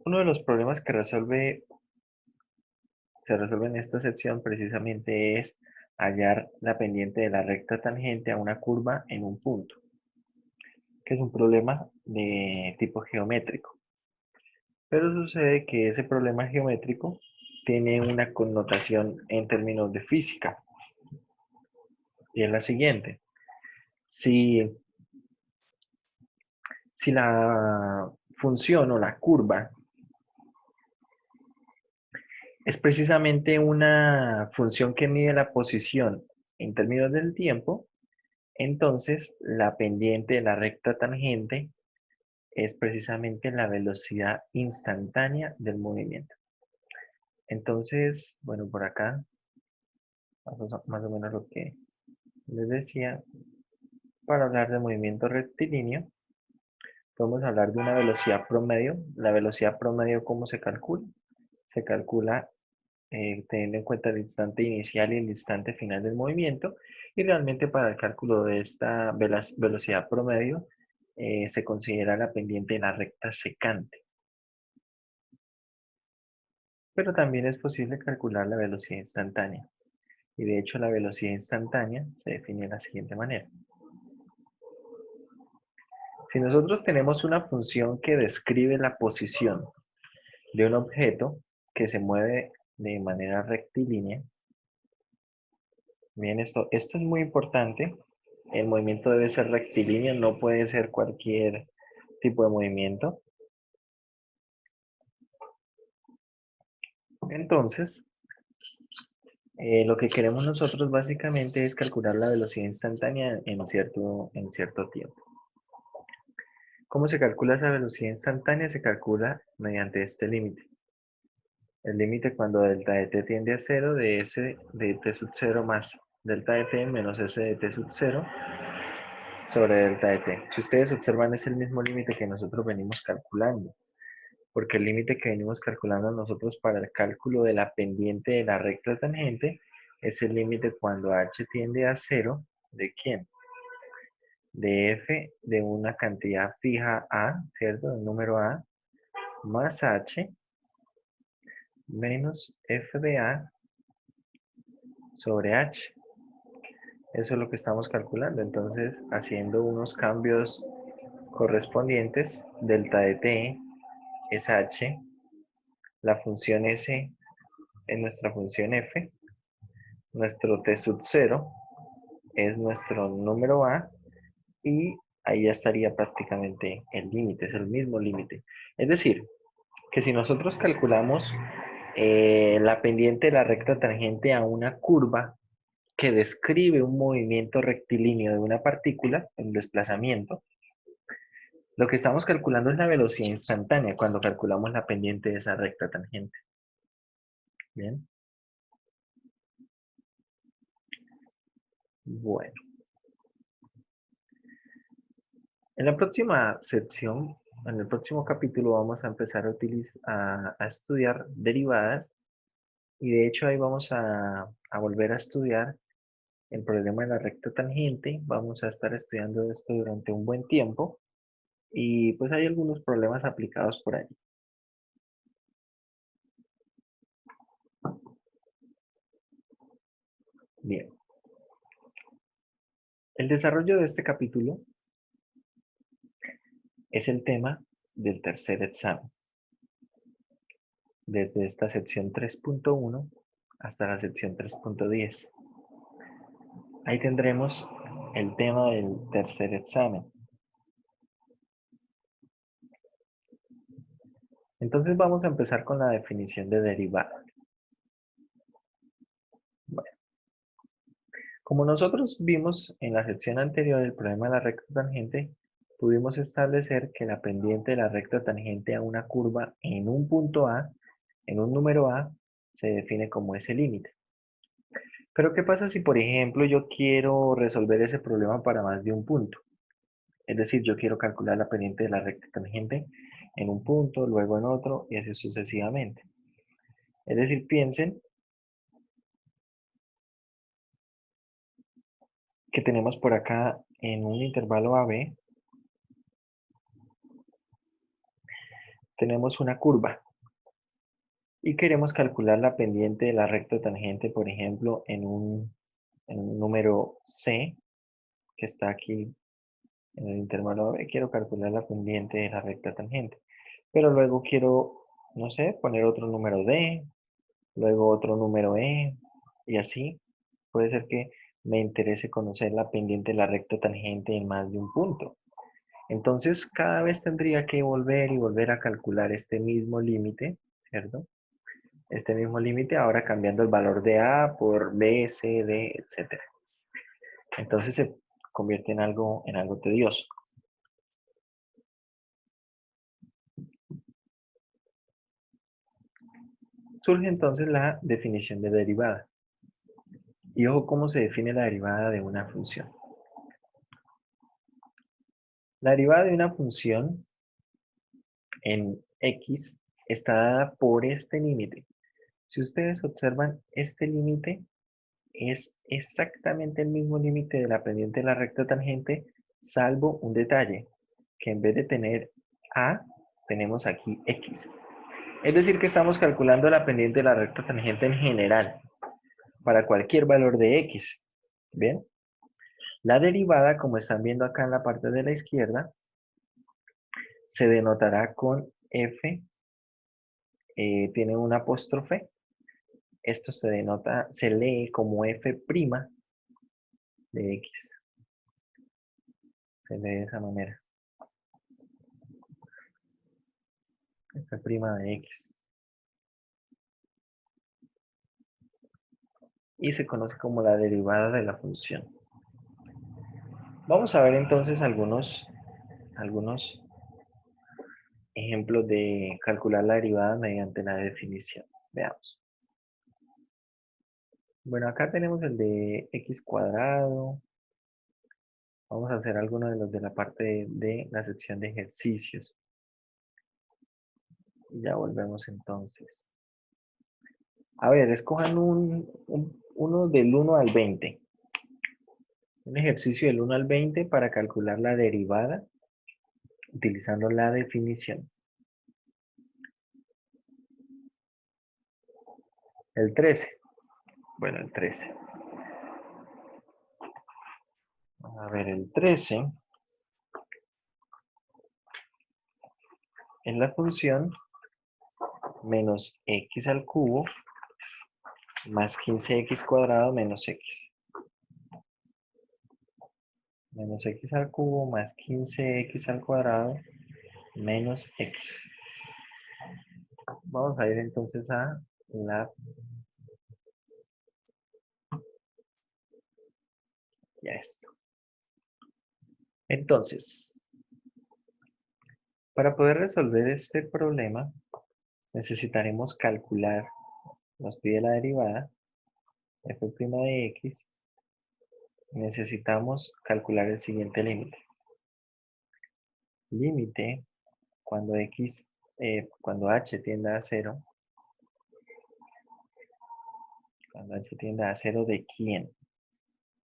Uno de los problemas que se resuelve en esta sección precisamente es hallar la pendiente de la recta tangente a una curva en un punto, que es un problema de tipo geométrico. Pero sucede que ese problema geométrico tiene una connotación en términos de física, y es la siguiente. Si, si la función o la curva es precisamente una función que mide la posición en términos del tiempo, entonces la pendiente de la recta tangente es precisamente la velocidad instantánea del movimiento. Entonces, bueno, por acá, más o menos lo que les decía, para hablar de movimiento rectilíneo, podemos hablar de una velocidad promedio. La velocidad promedio, ¿cómo se calcula? Se calcula teniendo en cuenta el instante inicial y el instante final del movimiento. Y realmente para el cálculo de esta velocidad promedio se considera la pendiente de la recta secante. Pero también es posible calcular la velocidad instantánea. Y de hecho la velocidad instantánea se define de la siguiente manera. Si nosotros tenemos una función que describe la posición de un objeto que se mueve de manera rectilínea, bien, esto es muy importante. El movimiento debe ser rectilíneo, no puede ser cualquier tipo de movimiento. Entonces, lo que queremos nosotros básicamente es calcular la velocidad instantánea en cierto tiempo. ¿Cómo se calcula esa velocidad instantánea? Se calcula mediante este límite. El límite cuando delta de t tiende a 0 de s de t sub 0 más delta de t menos s de t sub 0 sobre delta de t. Si ustedes observan, es el mismo límite que nosotros venimos calculando, porque el límite que venimos calculando nosotros para el cálculo de la pendiente de la recta tangente es el límite cuando h tiende a 0, ¿de quién? De f de una cantidad fija a, ¿cierto? Del número a, más h menos f de a sobre h. Eso es lo que estamos calculando. Entonces, haciendo unos cambios correspondientes, delta de t es h, la función s es nuestra función f, nuestro t sub 0 es nuestro número a, y ahí ya estaría prácticamente el límite, es el mismo límite. Es decir, que si nosotros calculamos la pendiente de la recta tangente a una curva que describe un movimiento rectilíneo de una partícula, un desplazamiento, lo que estamos calculando es la velocidad instantánea cuando calculamos la pendiente de esa recta tangente. Bien. Bueno. En la próxima sección, en el próximo capítulo, vamos a empezar a estudiar derivadas, y de hecho ahí vamos a volver a estudiar el problema de la recta tangente. Vamos a estar estudiando esto durante un buen tiempo, y pues hay algunos problemas aplicados por allí. Bien. El desarrollo de este capítulo es el tema del tercer examen, desde esta sección 3.1 hasta la sección 3.10. Ahí tendremos el tema del tercer examen. Entonces vamos a empezar con la definición de derivada. Bueno, como nosotros vimos en la sección anterior del problema de la recta tangente, pudimos establecer que la pendiente de la recta tangente a una curva en un punto A, en un número A, se define como ese límite. Pero ¿qué pasa si, por ejemplo, yo quiero resolver ese problema para más de un punto? Es decir, yo quiero calcular la pendiente de la recta tangente en un punto, luego en otro, y así sucesivamente. Es decir, piensen que tenemos por acá en un intervalo AB tenemos una curva y queremos calcular la pendiente de la recta tangente, por ejemplo, en un número C, que está aquí en el intervalo B, quiero calcular la pendiente de la recta tangente. Pero luego quiero, no sé, poner otro número D, luego otro número E, y así. Puede ser que me interese conocer la pendiente de la recta tangente en más de un punto. Entonces, cada vez tendría que volver y volver a calcular este mismo límite, ¿cierto? Este mismo límite, ahora cambiando el valor de A por B, C, D, etc. Entonces se convierte en algo tedioso. Surge entonces la definición de derivada. Y ojo cómo se define la derivada de una función. La derivada de una función en X está dada por este límite. Si ustedes observan, este límite es exactamente el mismo límite de la pendiente de la recta tangente, salvo un detalle, que en vez de tener A, tenemos aquí X. Es decir, que estamos calculando la pendiente de la recta tangente en general, para cualquier valor de X. ¿Bien? La derivada, como están viendo acá en la parte de la izquierda, se denotará con F, tiene un apóstrofe. Esto se denota, se lee como F' de X. Se lee de esa manera. F' de X. Y se conoce como la derivada de la función. Vamos a ver entonces algunos ejemplos de calcular la derivada mediante la definición. Veamos. Bueno, acá tenemos el de x cuadrado. Vamos a hacer algunos de los de la parte de la sección de ejercicios. Y ya volvemos entonces. A ver, escojan uno del 1 al 20. Un ejercicio del 1 al 20 para calcular la derivada utilizando la definición. El 13. Bueno, el 13. A ver, el 13 es la función menos x al cubo más 15x cuadrado menos x. Menos x al cubo más 15x al cuadrado menos x. Vamos a ir entonces a la... Ya esto. Entonces, para poder resolver este problema, necesitaremos calcular, nos pide la derivada, f' de x, necesitamos calcular el siguiente límite. Límite cuando x, cuando h tiende a 0, cuando h tiende a 0, ¿de quién?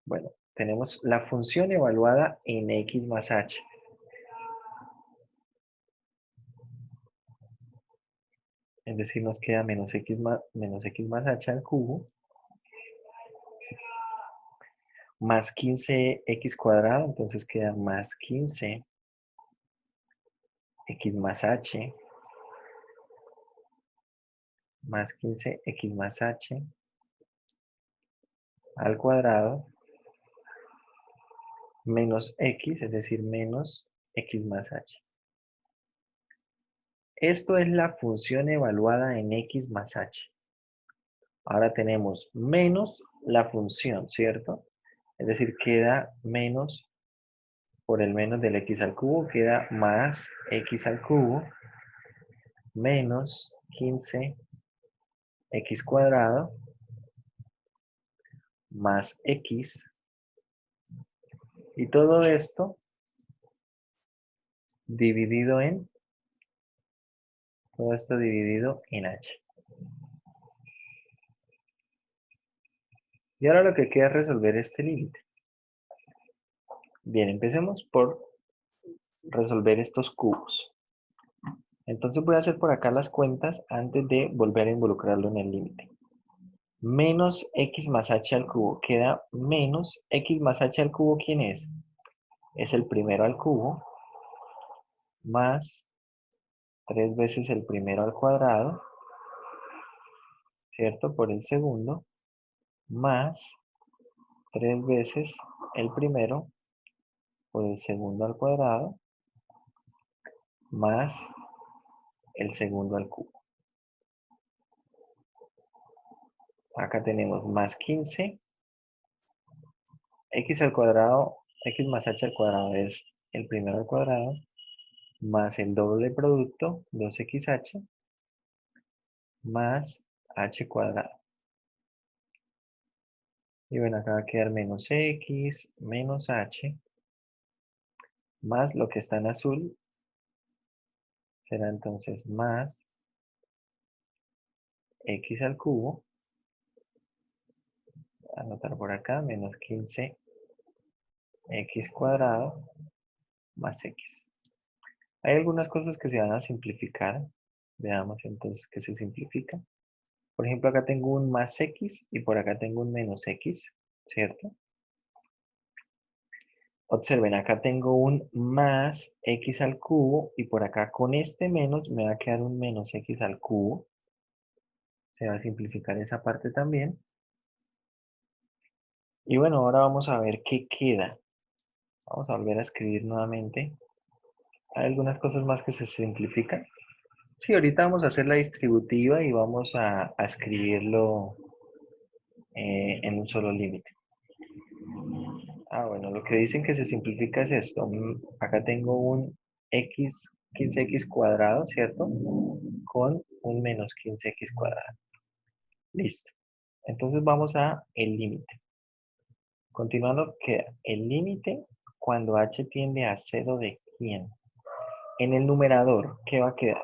Bueno, tenemos la función evaluada en x más h. Es decir, nos queda menos x más h al cubo más 15x cuadrado, entonces queda más 15x más h más 15x más h al cuadrado menos x, es decir, menos x más h. Esto es la función evaluada en x más h. Ahora tenemos menos la función, ¿cierto? Es decir, queda menos, por el menos del x al cubo, queda más x al cubo menos 15x cuadrado más x. Y todo esto dividido en, h. Y ahora lo que queda es resolver este límite. Bien, empecemos por resolver estos cubos. Entonces voy a hacer por acá las cuentas antes de volver a involucrarlo en el límite. Menos x más h al cubo queda menos x más h al cubo, ¿quién es? Es el primero al cubo, más 3 veces el primero al cuadrado, ¿cierto? Por el segundo, más 3 veces el primero por el segundo al cuadrado, más el segundo al cubo. Acá tenemos más 15, x al cuadrado, x más h al cuadrado es el primero al cuadrado, más el doble producto, 2xh, más h cuadrado. Y bueno, acá va a quedar menos x, menos h, más lo que está en azul, será entonces más x al cubo, anotar por acá, menos 15x cuadrado, más x. Hay algunas cosas que se van a simplificar. Veamos entonces qué se simplifica. Por ejemplo, acá tengo un más x y por acá tengo un menos x, ¿cierto? Observen, acá tengo un más x al cubo y por acá con este menos me va a quedar un menos x al cubo. Se va a simplificar esa parte también. Y bueno, ahora vamos a ver qué queda. Vamos a volver a escribir nuevamente. Hay algunas cosas más que se simplifican. Sí, ahorita vamos a hacer la distributiva y vamos a escribirlo en un solo límite. Bueno, lo que dicen que se simplifica es esto. Acá tengo un x, 15x cuadrado, ¿cierto? Con un menos 15x cuadrado. Listo. Entonces vamos a el límite. Continuando, queda el límite cuando h tiende a 0 de quién. En el numerador, ¿qué va a quedar?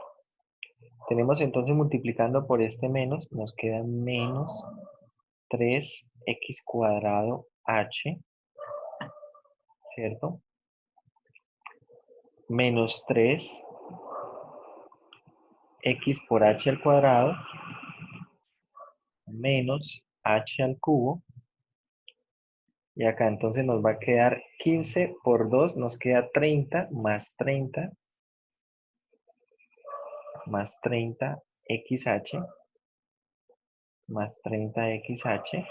Tenemos entonces multiplicando por este menos, nos queda menos 3x cuadrado h, ¿cierto? Menos 3x por h al cuadrado, menos h al cubo. Y acá entonces nos va a quedar 15 por 2, nos queda 30 más 30 más 30xh más 30xh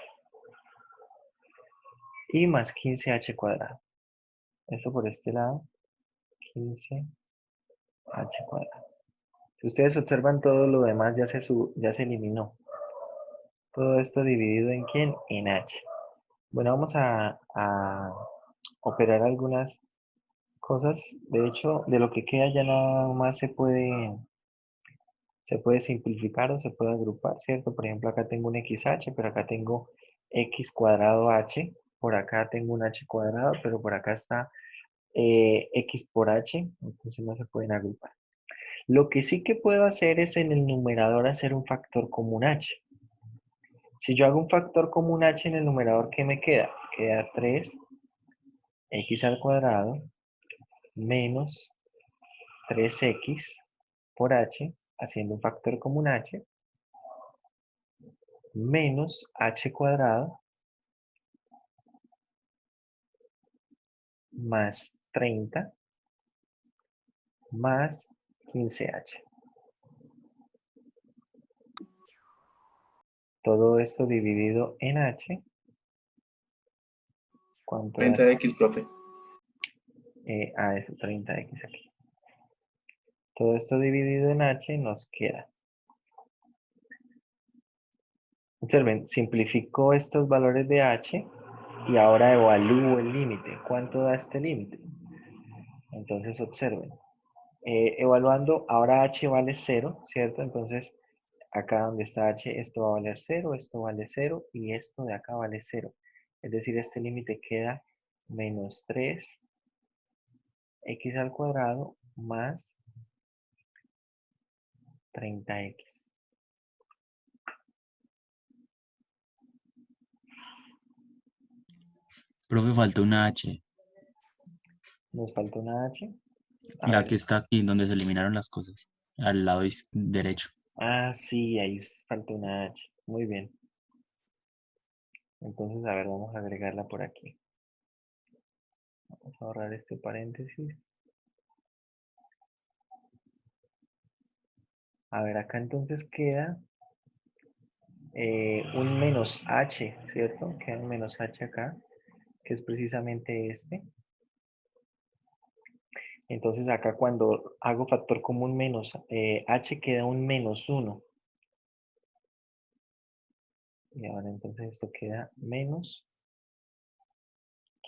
y más 15h cuadrado. Eso por este lado, 15h cuadrado. Si ustedes observan, todo lo demás ya se eliminó. Todo esto dividido en ¿quién? En h. Bueno, vamos a operar algunas cosas. De hecho, de lo que queda ya nada más se puede simplificar o se puede agrupar, ¿cierto? Por ejemplo, acá tengo un xh, pero acá tengo x cuadrado h. Por acá tengo un h cuadrado, pero por acá está x por h. Entonces no se pueden agrupar. Lo que sí que puedo hacer es en el numerador hacer un factor común h. Si yo hago un factor común h en el numerador, ¿qué me queda? Queda 3x al cuadrado menos 3x por h, haciendo un factor común h, menos h cuadrado más 30 más 15h. Todo esto dividido en h. ¿Cuánto da? 30x, profe. Eso, 30x aquí. Todo esto dividido en h nos queda. Observen, simplificó estos valores de h y ahora evalúo el límite. ¿Cuánto da este límite? Entonces observen. Evaluando, ahora h vale 0, ¿cierto? Entonces, acá donde está h, esto va a valer 0, esto vale 0 y esto de acá vale 0. Es decir, este límite queda menos 3x al cuadrado más 30x. Profe, falta una H, Nos falta una h. A la ver, que está aquí, donde se eliminaron las cosas. al lado derecho. Ah, sí, ahí falta una H. Muy bien. Entonces, a ver, vamos a agregarla por aquí. Vamos a ahorrar este paréntesis. A ver, acá entonces queda un menos H, ¿cierto? Queda un menos H acá, que es precisamente este. Entonces acá cuando hago factor común menos H queda un menos 1. Y ahora entonces esto queda menos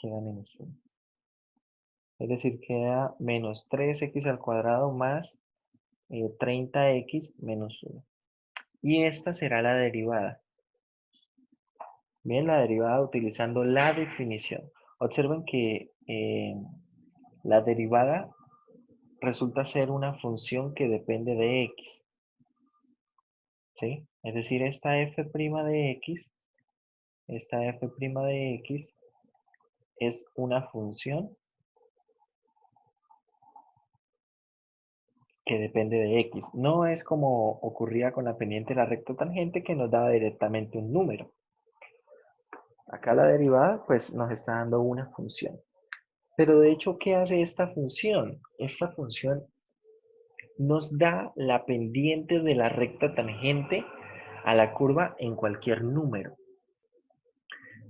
1. Es decir, queda menos 3x al cuadrado más 30x menos 1. Y esta será la derivada. Bien, la derivada utilizando la definición. Observen que la derivada resulta ser una función que depende de x. ¿Sí? Es decir, esta f' de x es una función que depende de x. No es como ocurría con la pendiente de la recta tangente que nos daba directamente un número. Acá la derivada pues nos está dando una función. Pero de hecho, ¿qué hace esta función? Esta función nos da la pendiente de la recta tangente a la curva en cualquier número.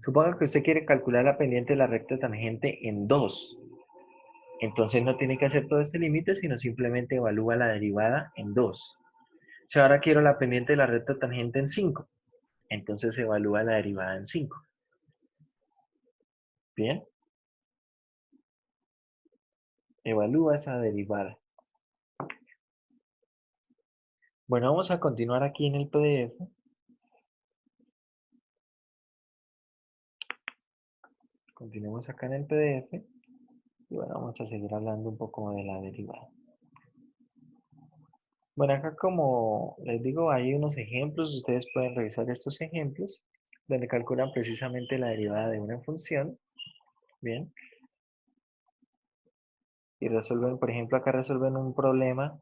Suponga que usted quiere calcular la pendiente de la recta tangente en 2. Entonces no tiene que hacer todo este límite, sino simplemente evalúa la derivada en 2. Si ahora quiero la pendiente de la recta tangente en 5, entonces evalúa la derivada en 5. Bien, evalúa esa derivada. Bueno, vamos a continuar aquí en el PDF. Continuemos acá en el PDF. Y bueno, vamos a seguir hablando un poco de la derivada. Bueno, acá como les digo, hay unos ejemplos. Ustedes pueden revisar estos ejemplos donde calculan precisamente la derivada de una función. Bien. Y resuelven, por ejemplo, acá resuelven un problema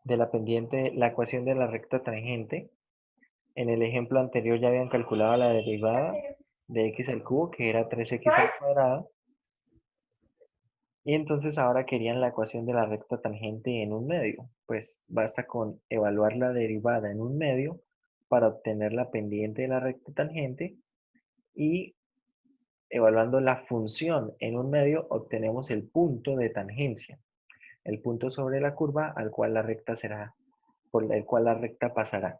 de la pendiente, la ecuación de la recta tangente. En el ejemplo anterior ya habían calculado la derivada de x al cubo, que era 3x al cuadrado. Y entonces ahora querían la ecuación de la recta tangente en un medio. Pues basta con evaluar la derivada en un medio para obtener la pendiente de la recta tangente y evaluando la función en un medio obtenemos el punto de tangencia, el punto sobre la curva al cual la recta será, por el cual la recta pasará.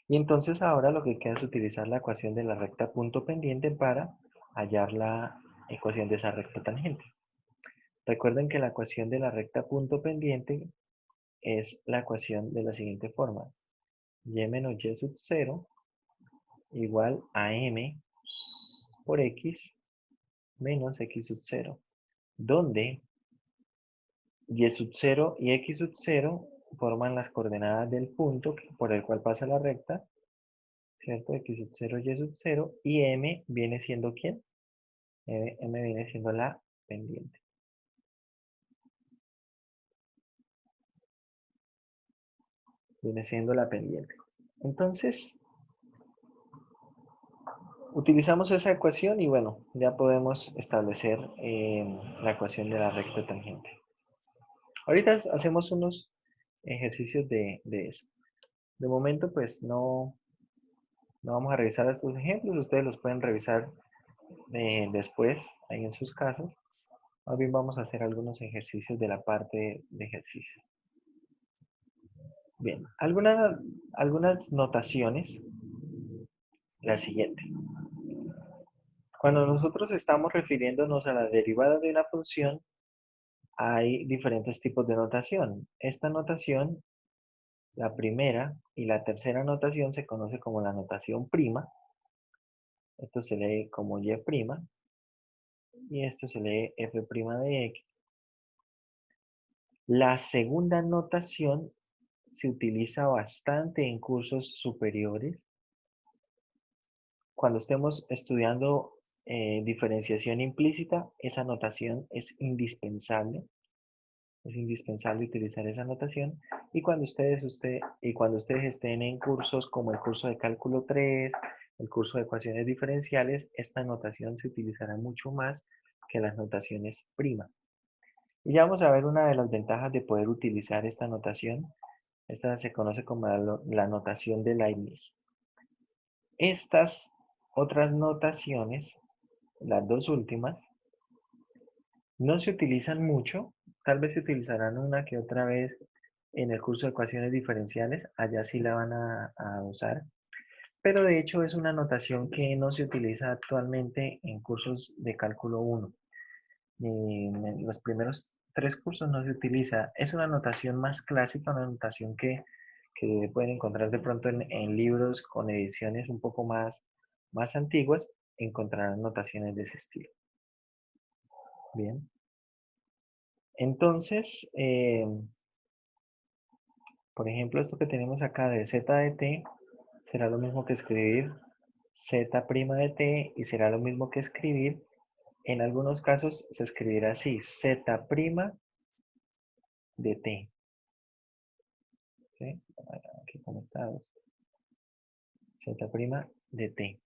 Y entonces ahora lo que queda es utilizar la ecuación de la recta punto pendiente para hallar la ecuación de esa recta tangente. Recuerden que la ecuación de la recta punto pendiente es la ecuación de la siguiente forma. Y menos y sub 0 igual a m por x menos x sub 0, donde y sub 0 y x sub 0 forman las coordenadas del punto por el cual pasa la recta, ¿cierto? X sub 0, y sub 0, y m viene siendo ¿quién? M viene siendo la pendiente. Viene siendo la pendiente. Entonces, utilizamos esa ecuación y bueno, ya podemos establecer la ecuación de la recta tangente. Ahorita hacemos unos ejercicios de eso. De momento, pues no vamos a revisar estos ejemplos. Ustedes los pueden revisar después, ahí en sus casas. Más bien vamos a hacer algunos ejercicios de la parte de ejercicio. Bien, algunas notaciones. La siguiente. Cuando nosotros estamos refiriéndonos a la derivada de una función, hay diferentes tipos de notación. Esta notación, la primera y la tercera notación se conoce como la notación prima. Esto se lee como y' y esto se lee f' de x. La segunda notación se utiliza bastante en cursos superiores. Cuando estemos estudiando diferenciación implícita, esa notación es indispensable. Es indispensable utilizar esa notación. Y cuando ustedes estén en cursos como el curso de cálculo 3, el curso de ecuaciones diferenciales, esta notación se utilizará mucho más que las notaciones prima. Y ya vamos a ver una de las ventajas de poder utilizar esta notación. Esta se conoce como la notación de Leibniz. Estas otras notaciones, las dos últimas, no se utilizan mucho, tal vez se utilizarán una que otra vez en el curso de ecuaciones diferenciales, allá sí la van a usar, pero de hecho es una notación que no se utiliza actualmente en cursos de cálculo 1. En los primeros 3 cursos no se utiliza. Es una notación más clásica, una notación que pueden encontrar de pronto en libros con ediciones un poco más antiguas, encontrarán notaciones de ese estilo. Bien. Entonces, por ejemplo, esto que tenemos acá de z de t será lo mismo que escribir z' de t y será lo mismo que escribir, en algunos casos se escribirá así, z' de t. ¿Sí? Aquí como está, z' de t.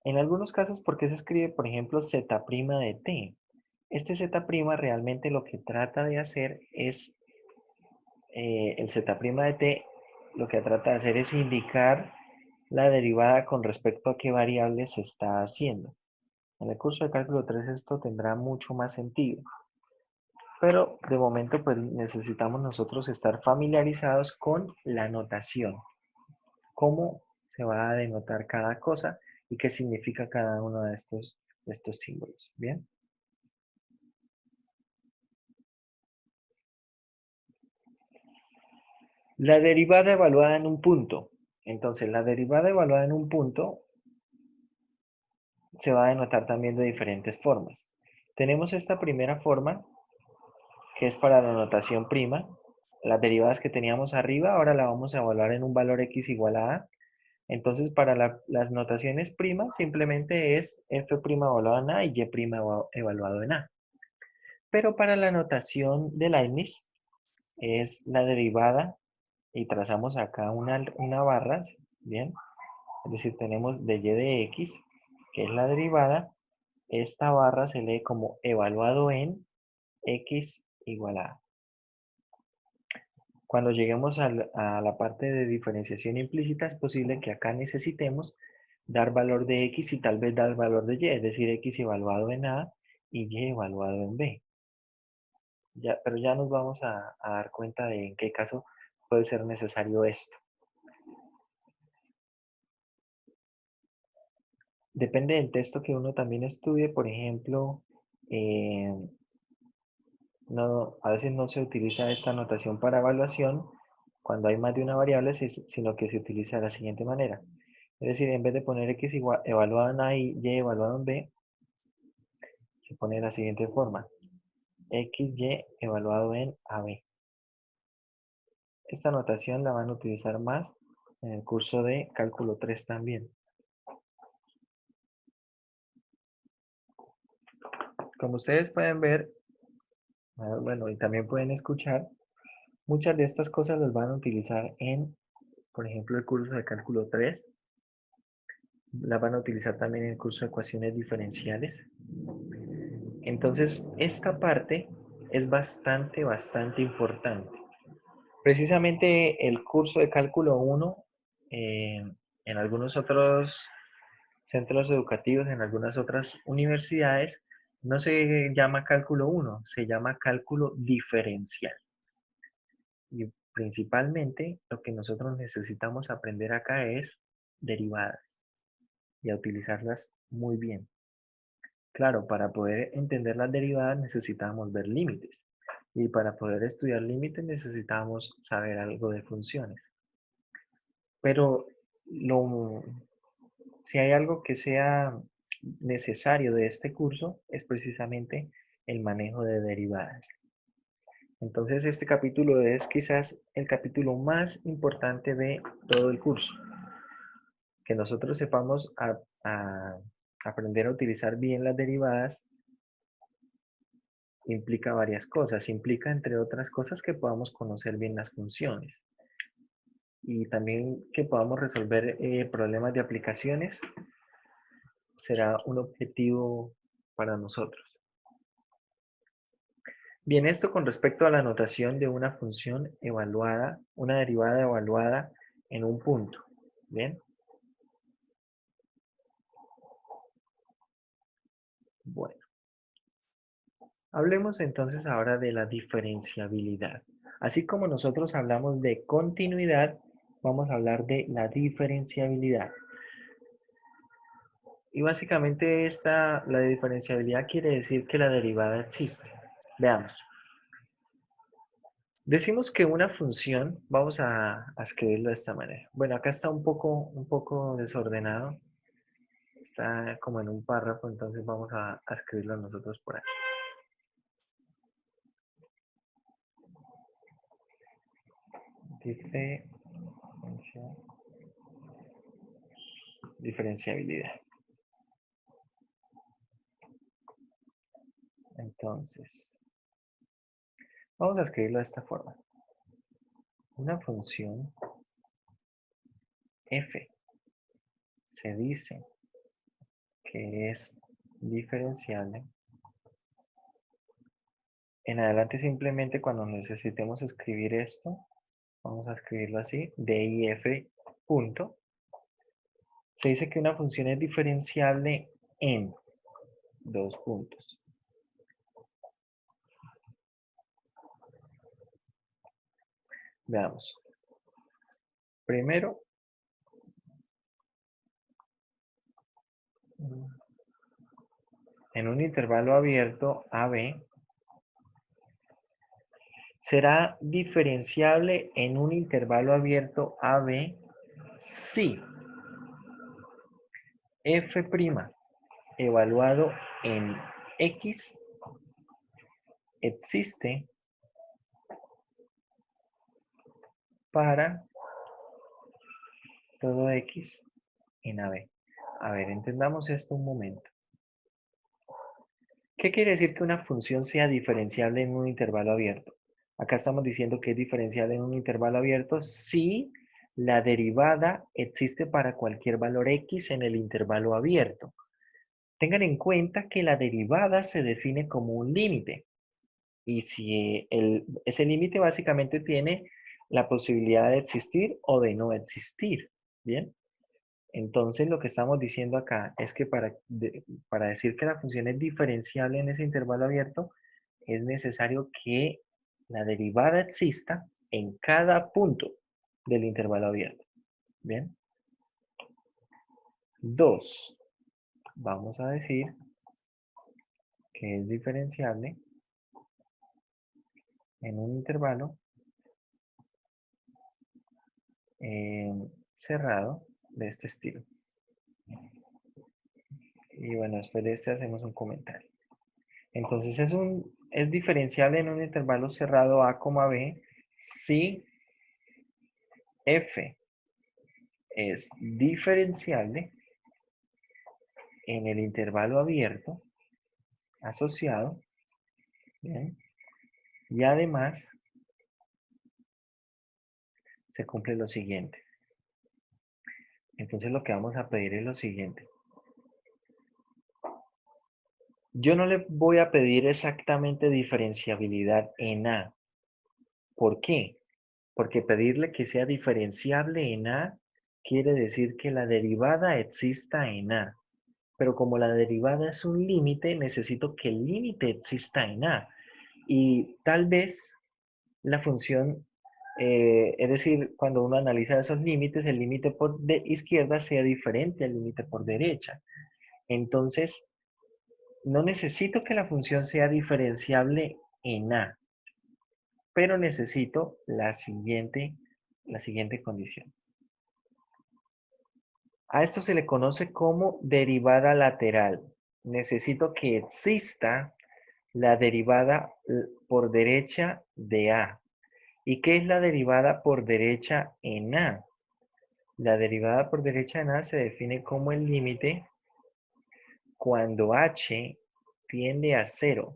En algunos casos, ¿por qué se escribe, por ejemplo, z' de t? Este z' realmente lo que trata de hacer es, el z' de t, lo que trata de hacer es indicar la derivada con respecto a qué variable se está haciendo. En el curso de cálculo 3 esto tendrá mucho más sentido. Pero de momento pues necesitamos nosotros estar familiarizados con la notación. Cómo se va a denotar cada cosa y qué significa cada uno de estos símbolos. ¿Bien? La derivada evaluada en un punto. Entonces, la derivada evaluada en un punto se va a denotar también de diferentes formas. Tenemos esta primera forma, que es para la notación prima. Las derivadas que teníamos arriba, ahora la vamos a evaluar en un valor x igual a a. Entonces, para las notaciones primas, simplemente es f' evaluado en a y y' evaluado en a. Pero para la notación de Leibniz, es la derivada, y trazamos acá una barra, ¿bien? Es decir, tenemos de y de x, que es la derivada. Esta barra se lee como evaluado en x igual a. Cuando lleguemos a la parte de diferenciación implícita, es posible que acá necesitemos dar valor de x y tal vez dar valor de y, es decir, x evaluado en a y y evaluado en b. Pero ya nos vamos a dar cuenta de en qué caso puede ser necesario esto. Depende del texto que uno también estudie, por ejemplo, eh, a veces no se utiliza esta notación para evaluación cuando hay más de una variable, sino que se utiliza de la siguiente manera. Es decir, en vez de poner x evaluado en a y y evaluado en b, se pone de la siguiente forma. X, y evaluado en AB. Esta notación la van a utilizar más en el curso de cálculo 3 también. Como ustedes pueden ver, bueno, y también pueden escuchar, muchas de estas cosas las van a utilizar en, por ejemplo, el curso de cálculo 3. Las van a utilizar también en el curso de ecuaciones diferenciales. Entonces, esta parte es bastante importante. Precisamente el curso de cálculo 1, en algunos otros centros educativos, en algunas otras universidades, no se llama cálculo 1, se llama cálculo diferencial. Y principalmente lo que nosotros necesitamos aprender acá es derivadas y a utilizarlas muy bien. Claro, para poder entender las derivadas necesitamos ver límites. Y para poder estudiar límites necesitamos saber algo de funciones. Pero si hay algo que sea necesario de este curso es precisamente el manejo de derivadas. Entonces este capítulo es quizás el capítulo más importante de todo el curso. Que nosotros sepamos aprender a utilizar bien las derivadas implica varias cosas. Implica, entre otras cosas, que podamos conocer bien las funciones y también que podamos resolver problemas de aplicaciones. Será un objetivo para nosotros. Bien, esto con respecto a la notación de una función evaluada, una derivada evaluada en un punto. Bien. Bueno. Hablemos entonces ahora de la diferenciabilidad. Así como nosotros hablamos de continuidad, vamos a hablar de la diferenciabilidad. Y básicamente la diferenciabilidad quiere decir que la derivada existe. Veamos. Decimos que una función, vamos a escribirlo de esta manera. Bueno, acá está un poco desordenado. Está como en un párrafo, entonces vamos a escribirlo nosotros por ahí. Diferenciabilidad. Entonces, vamos a escribirlo de esta forma. Una función f se dice que es diferenciable. En adelante simplemente cuando necesitemos escribir esto, vamos a escribirlo así, dif punto. Se dice que una función es diferenciable en dos puntos. Veamos. Primero, en un intervalo abierto AB, será diferenciable en un intervalo abierto AB si f' evaluado en X existe para todo X en AB. A ver, entendamos esto un momento. ¿Qué quiere decir que una función sea diferenciable en un intervalo abierto? Acá estamos diciendo que es diferenciable en un intervalo abierto si la derivada existe para cualquier valor X en el intervalo abierto. Tengan en cuenta que la derivada se define como un límite. Y si ese límite básicamente tiene la posibilidad de existir o de no existir. ¿Bien? Entonces lo que estamos diciendo acá es que para decir que la función es diferenciable en ese intervalo abierto, es necesario que la derivada exista en cada punto del intervalo abierto. ¿Bien? 2. Vamos a decir que es diferenciable en un intervalo cerrado de este estilo. Y bueno, después de este hacemos un comentario. Entonces es diferenciable en un intervalo cerrado A, B si f es diferenciable en el intervalo abierto asociado, ¿bien? Y además se cumple lo siguiente. Entonces lo que vamos a pedir es lo siguiente. Yo no le voy a pedir exactamente diferenciabilidad en A. ¿Por qué? Porque pedirle que sea diferenciable en A quiere decir que la derivada exista en A. Pero como la derivada es un límite, necesito que el límite exista en A. Y tal vez la función, es decir, cuando uno analiza esos límites, el límite por de izquierda sea diferente al límite por derecha. Entonces, no necesito que la función sea diferenciable en A, pero necesito la siguiente condición. A esto se le conoce como derivada lateral. Necesito que exista la derivada por derecha de A. ¿Y qué es la derivada por derecha en A? La derivada por derecha en A se define como el límite cuando h tiende a 0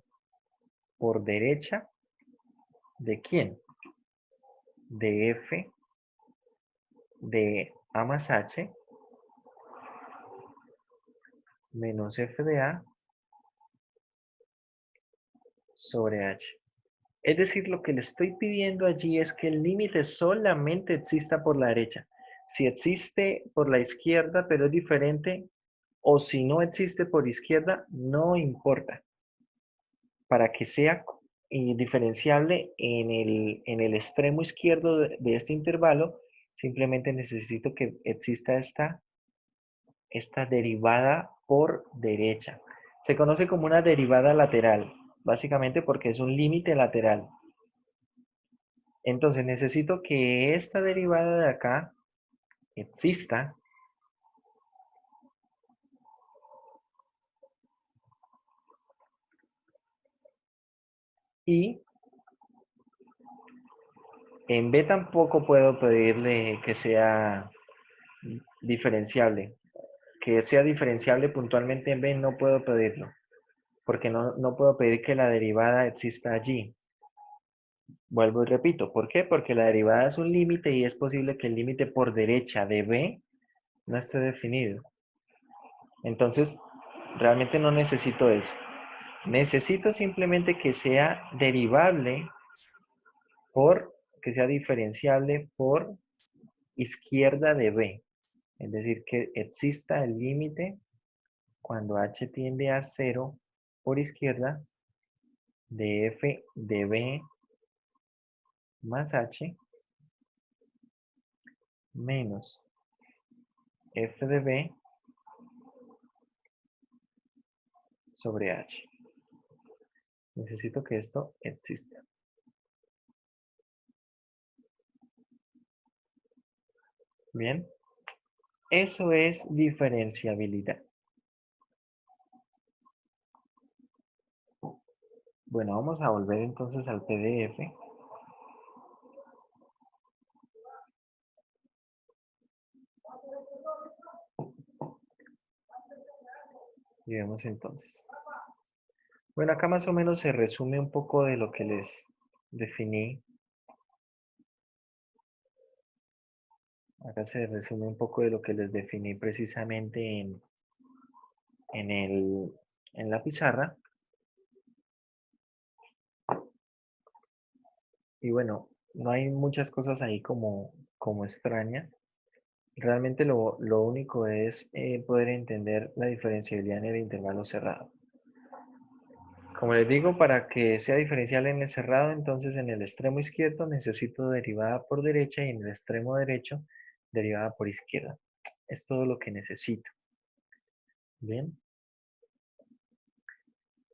por derecha de quién? De f de a más h menos f de a sobre h. Es decir, lo que le estoy pidiendo allí es que el límite solamente exista por la derecha. Si existe por la izquierda, pero es diferente, o si no existe por izquierda, no importa. Para que sea diferenciable en el extremo izquierdo de este intervalo, simplemente necesito que exista esta derivada por derecha. Se conoce como una derivada lateral, básicamente porque es un límite lateral. Entonces necesito que esta derivada de acá exista y en B tampoco puedo pedirle que sea diferenciable. Que sea diferenciable puntualmente en B no puedo pedirlo, porque no puedo pedir que la derivada exista allí. Vuelvo y repito, ¿por qué? Porque la derivada es un límite y es posible que el límite por derecha de B no esté definido. Entonces, realmente no necesito eso. Necesito simplemente que sea derivable que sea diferenciable por izquierda de B. Es decir, que exista el límite cuando h tiende a 0 por izquierda de f de B más h menos f de B sobre h. Necesito que esto exista. Bien, eso es diferenciabilidad. Bueno, vamos a volver entonces al PDF. Y vemos entonces. Bueno, acá más o menos se resume un poco de lo que les definí. Acá se resume un poco de lo que les definí precisamente en la pizarra. Y bueno, no hay muchas cosas ahí como extrañas. Realmente lo único es poder entender la diferenciabilidad en el intervalo cerrado. Como les digo, para que sea diferencial en el cerrado, entonces en el extremo izquierdo necesito derivada por derecha y en el extremo derecho derivada por izquierda. Es todo lo que necesito. Bien.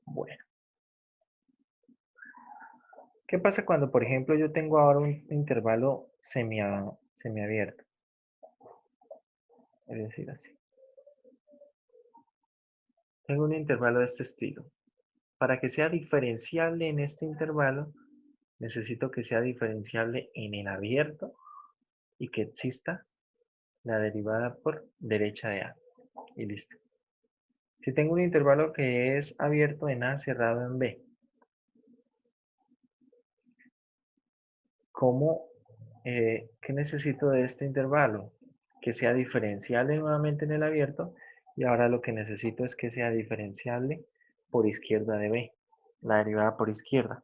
Bueno. ¿Qué pasa cuando, por ejemplo, yo tengo ahora un intervalo semiabierto? Es decir, así. Tengo un intervalo de este estilo. Para que sea diferenciable en este intervalo, necesito que sea diferenciable en el abierto y que exista la derivada por derecha de A. Y listo. Si tengo un intervalo que es abierto en A, cerrado en B, ¿qué necesito de este intervalo? Que sea diferenciable nuevamente en el abierto y ahora lo que necesito es que sea diferenciable por izquierda de B, la derivada por izquierda.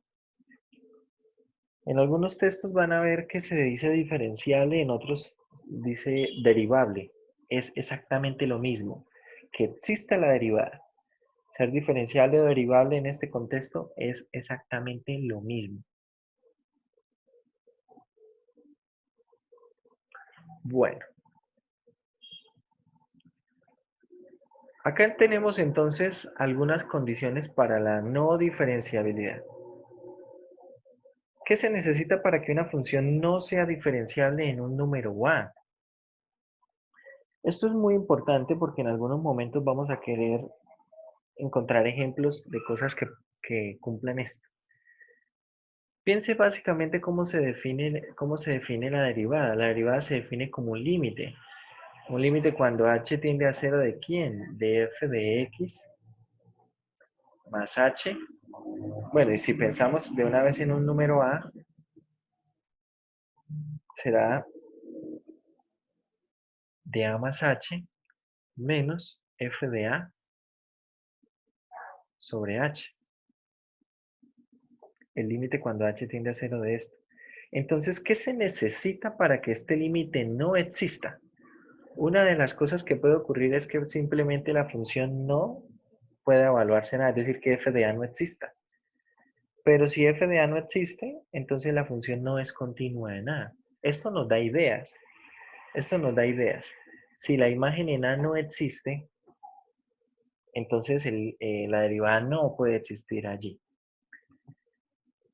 En algunos textos van a ver que se dice diferenciable, en otros dice derivable. Es exactamente lo mismo, que exista la derivada. Ser diferenciable o derivable en este contexto es exactamente lo mismo. Bueno, acá tenemos entonces algunas condiciones para la no diferenciabilidad. ¿Qué se necesita para que una función no sea diferenciable en un número A? Esto es muy importante porque en algunos momentos vamos a querer encontrar ejemplos de cosas que cumplan esto. Piense básicamente cómo se define la derivada. La derivada se define como un límite. Un límite cuando h tiende a 0 ¿de quién? De f de x más h Bueno, y si pensamos de una vez en un número A, será de A más H menos F de A sobre H. El límite cuando H tiende a cero de esto. Entonces, ¿qué se necesita para que este límite no exista? Una de las cosas que puede ocurrir es que simplemente la función no pueda evaluarse nada, es decir, que f de a no exista. Pero si f de a no existe, entonces la función no es continua de nada. Esto nos da ideas. Esto nos da ideas. Si la imagen en a no existe, entonces la derivada no puede existir allí.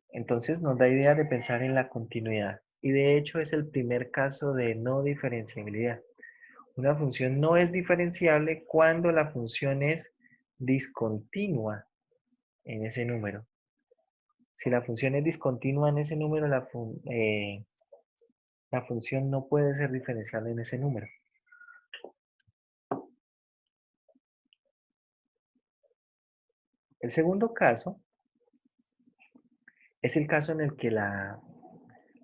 Entonces nos da idea de pensar en la continuidad. Y de hecho es el primer caso de no diferenciabilidad. Una función no es diferenciable cuando la función es discontinua en ese número. Si la función es discontinua en ese número, la función no puede ser diferenciable en ese número. El segundo caso es el caso en el que la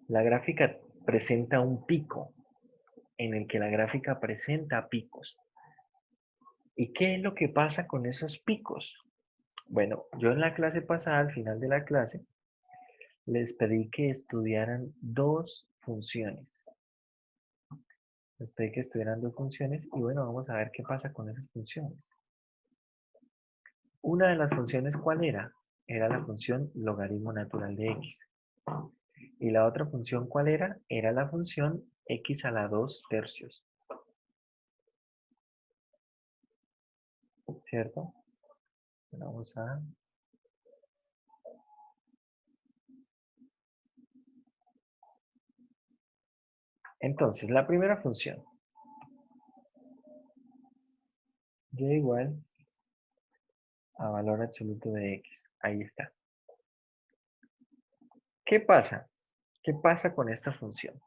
gráfica presenta un pico, en el que la gráfica presenta picos. ¿Y qué es lo que pasa con esos picos? Bueno, yo en la clase pasada, al final de la clase, les pedí que estudiaran dos funciones. Les pedí que estudiaran dos funciones y bueno, vamos a ver qué pasa con esas funciones. Una de las funciones, ¿cuál era? Era la función logaritmo natural de x. Y la otra función, ¿cuál era? Era la función x a la 2 tercios. ¿Cierto? Bueno, vamos a... Entonces, la primera función, y igual a valor absoluto de x. Ahí está. ¿Qué pasa? ¿Qué pasa con esta función?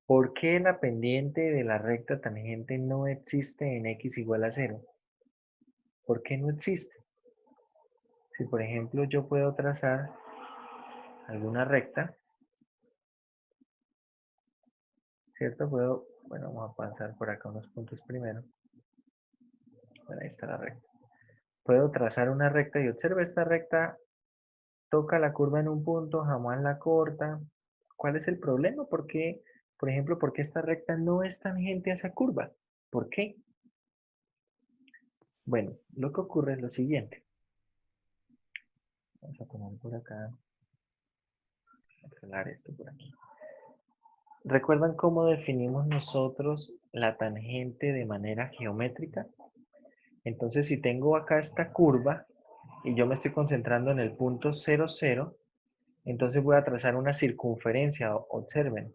¿Por qué la pendiente de la recta tangente no existe en x igual a 0? ¿Por qué no existe? Si por ejemplo yo puedo trazar alguna recta, ¿cierto? Bueno, vamos a pasar por acá unos puntos primero. Bueno, ahí está la recta. Puedo trazar una recta y observa esta recta, toca la curva en un punto, jamás la corta. ¿Cuál es el problema? ¿Por qué, por ejemplo, por qué esta recta no es tangente a esa curva? ¿Por qué? Bueno, lo que ocurre es lo siguiente. Vamos a poner por acá, arreglar esto por aquí. ¿Recuerdan cómo definimos nosotros la tangente de manera geométrica? Entonces, si tengo acá esta curva y yo me estoy concentrando en el punto 0, 0, entonces voy a trazar una circunferencia. Observen,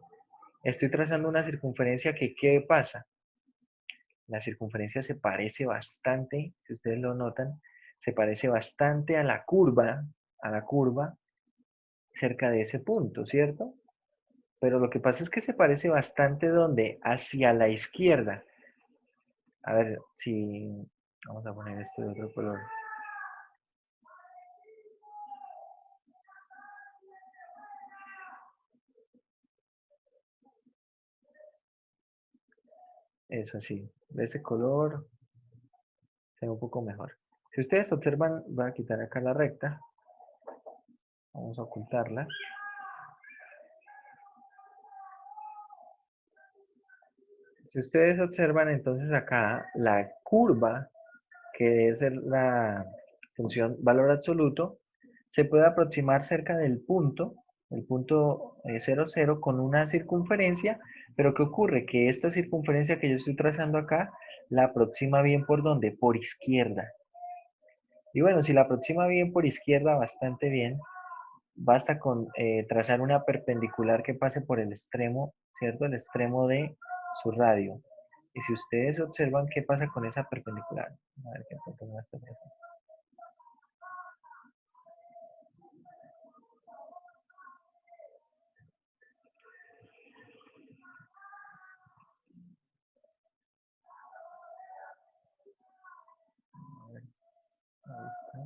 estoy trazando una circunferencia que, ¿qué pasa? La circunferencia se parece bastante, si ustedes lo notan, se parece bastante a la curva cerca de ese punto, ¿cierto? Pero lo que pasa es que se parece bastante donde hacia la izquierda. A ver, si vamos a poner esto de otro color. Eso así, de ese color se ve un poco mejor. Si ustedes observan, voy a quitar acá la recta. Vamos a ocultarla. Si ustedes observan, entonces acá la curva, que es la función valor absoluto, se puede aproximar cerca del punto, el punto 0, 0, con una circunferencia, pero ¿qué ocurre? Que esta circunferencia que yo estoy trazando acá, la aproxima bien por ¿dónde? Por izquierda. Y bueno, si la aproxima bien por izquierda, bastante bien, basta con trazar una perpendicular que pase por el extremo, ¿cierto? El extremo de su radio. Y si ustedes observan qué pasa con esa perpendicular. A ver qué punto no está presente. A ver, ahí está.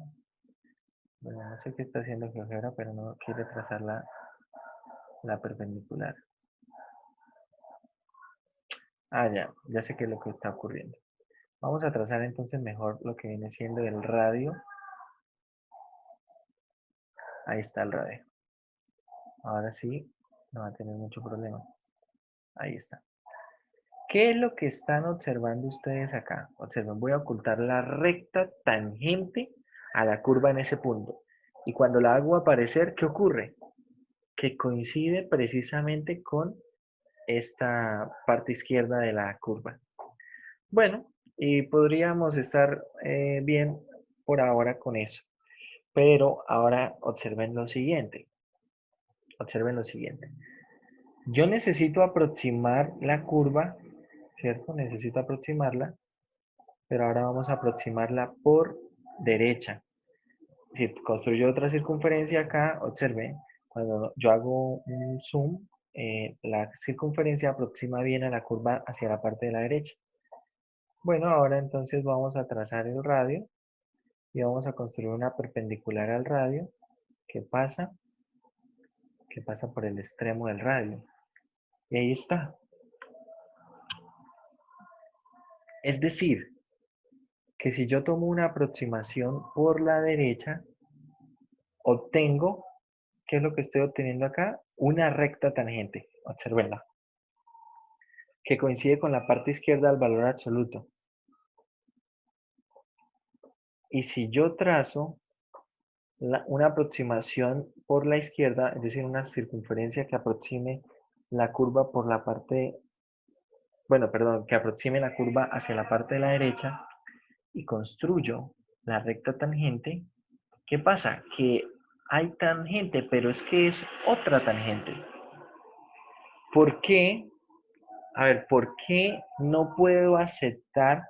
Bueno, no sé qué está haciendo GeoGebra, pero no quiere trazar la perpendicular. Ah, ya sé qué es lo que está ocurriendo. Vamos a trazar entonces mejor lo que viene siendo el radio. Ahí está el radio. Ahora sí, no va a tener mucho problema. Ahí está. ¿Qué es lo que están observando ustedes acá? Observen, voy a ocultar la recta tangente a la curva en ese punto. Y cuando la hago aparecer, ¿qué ocurre? Que coincide precisamente con esta parte izquierda de la curva. Bueno, y podríamos estar bien por ahora con eso. Pero ahora observen lo siguiente. Observen lo siguiente. Yo necesito aproximar la curva, ¿cierto? Necesito aproximarla, pero ahora vamos a aproximarla por derecha. Si construyo otra circunferencia acá, observen, cuando yo hago un zoom, la circunferencia aproxima bien a la curva hacia la parte de la derecha. Bueno, ahora entonces vamos a trazar el radio y vamos a construir una perpendicular al radio que pasa por el extremo del radio. Y ahí está. Es decir, que si yo tomo una aproximación por la derecha, obtengo, ¿qué es lo que estoy obteniendo acá? Una recta tangente. Observenla. Que coincide con la parte izquierda del valor absoluto. Y si yo trazo una aproximación por la izquierda, es decir, una circunferencia que aproxime la curva por la parte, bueno, perdón, que aproxime la curva hacia la parte de la derecha y construyo la recta tangente, ¿qué pasa? Que hay tangente, pero es que es otra tangente. ¿Por qué? A ver, ¿por qué no puedo aceptar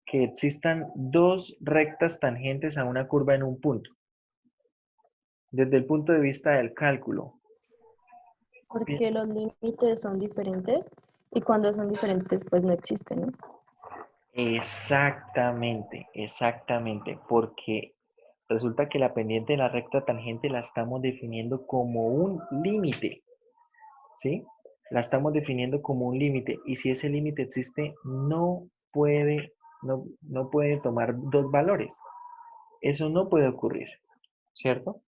que existan dos rectas tangentes a una curva en un punto? Desde el punto de vista del cálculo. Porque los límites son diferentes y cuando son diferentes pues no existen, ¿no? Exactamente, exactamente, porque resulta que la pendiente de la recta tangente la estamos definiendo como un límite, ¿sí? La estamos definiendo como un límite y si ese límite existe, no puede tomar dos valores. Eso no puede ocurrir, ¿cierto?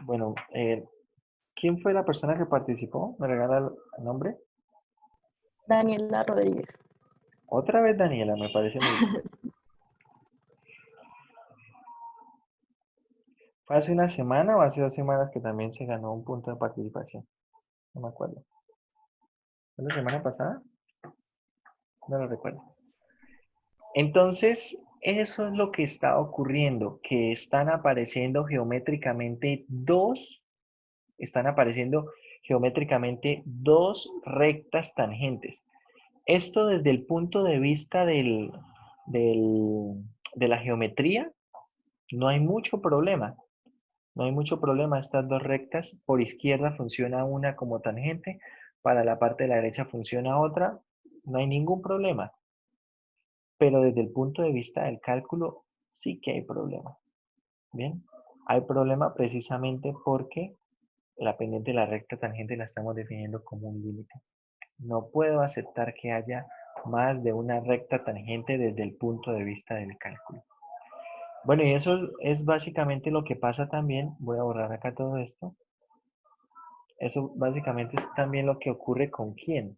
Bueno, ¿quién fue la persona que participó? ¿Me regala el nombre? Daniela Rodríguez. Otra vez Daniela, me parece muy bien. ¿Fue hace una semana o hace 2 semanas que también se ganó un punto de participación? No me acuerdo. ¿Fue la semana pasada? No lo recuerdo. Entonces, eso es lo que está ocurriendo, que están apareciendo geométricamente dos rectas tangentes. Esto desde el punto de vista de la geometría, no hay mucho problema. No hay mucho problema, estas dos rectas, por izquierda funciona una como tangente, para la parte de la derecha funciona otra, no hay ningún problema. Pero desde el punto de vista del cálculo, sí que hay problema. Bien, hay problema precisamente porque la pendiente de la recta tangente la estamos definiendo como un límite. No puedo aceptar que haya más de una recta tangente desde el punto de vista del cálculo. Bueno, y eso es básicamente lo que pasa también. Voy a borrar acá todo esto. Eso básicamente es también lo que ocurre con quién.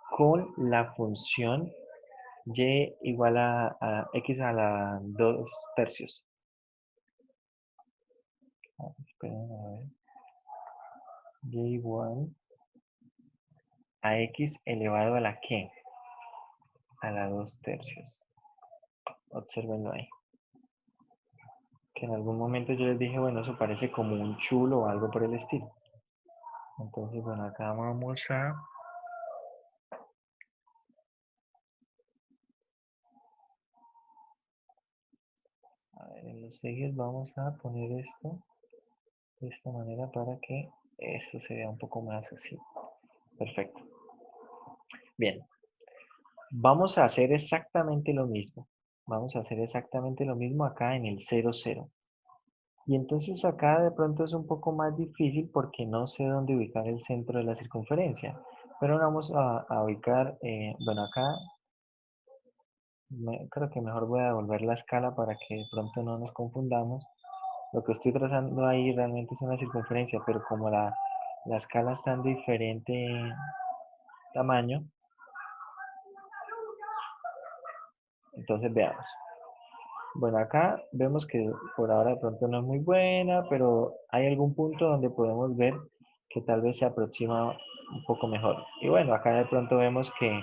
Con la función y igual a x a la 2 tercios. Esperen a ver. Y igual a x elevado a la qué. A la 2 tercios. Observenlo ahí. Que en algún momento yo les dije, bueno, eso parece como un chulo o algo por el estilo. Entonces, bueno, acá vamos a... A ver, en los ejes vamos a poner esto de esta manera para que eso se vea un poco más así. Perfecto. Bien. Vamos a hacer exactamente lo mismo. Vamos a hacer exactamente lo mismo acá en el 0, 0. Y entonces acá de pronto es un poco más difícil porque no sé dónde ubicar el centro de la circunferencia. Pero vamos a ubicar, bueno, acá creo que mejor voy a devolver la escala para que de pronto no nos confundamos. Lo que estoy trazando ahí realmente es una circunferencia, pero como la escala está en diferente tamaño, entonces veamos. Bueno, acá vemos que por ahora de pronto no es muy buena, pero hay algún punto donde podemos ver que tal vez se aproxima un poco mejor. Y bueno, acá de pronto vemos que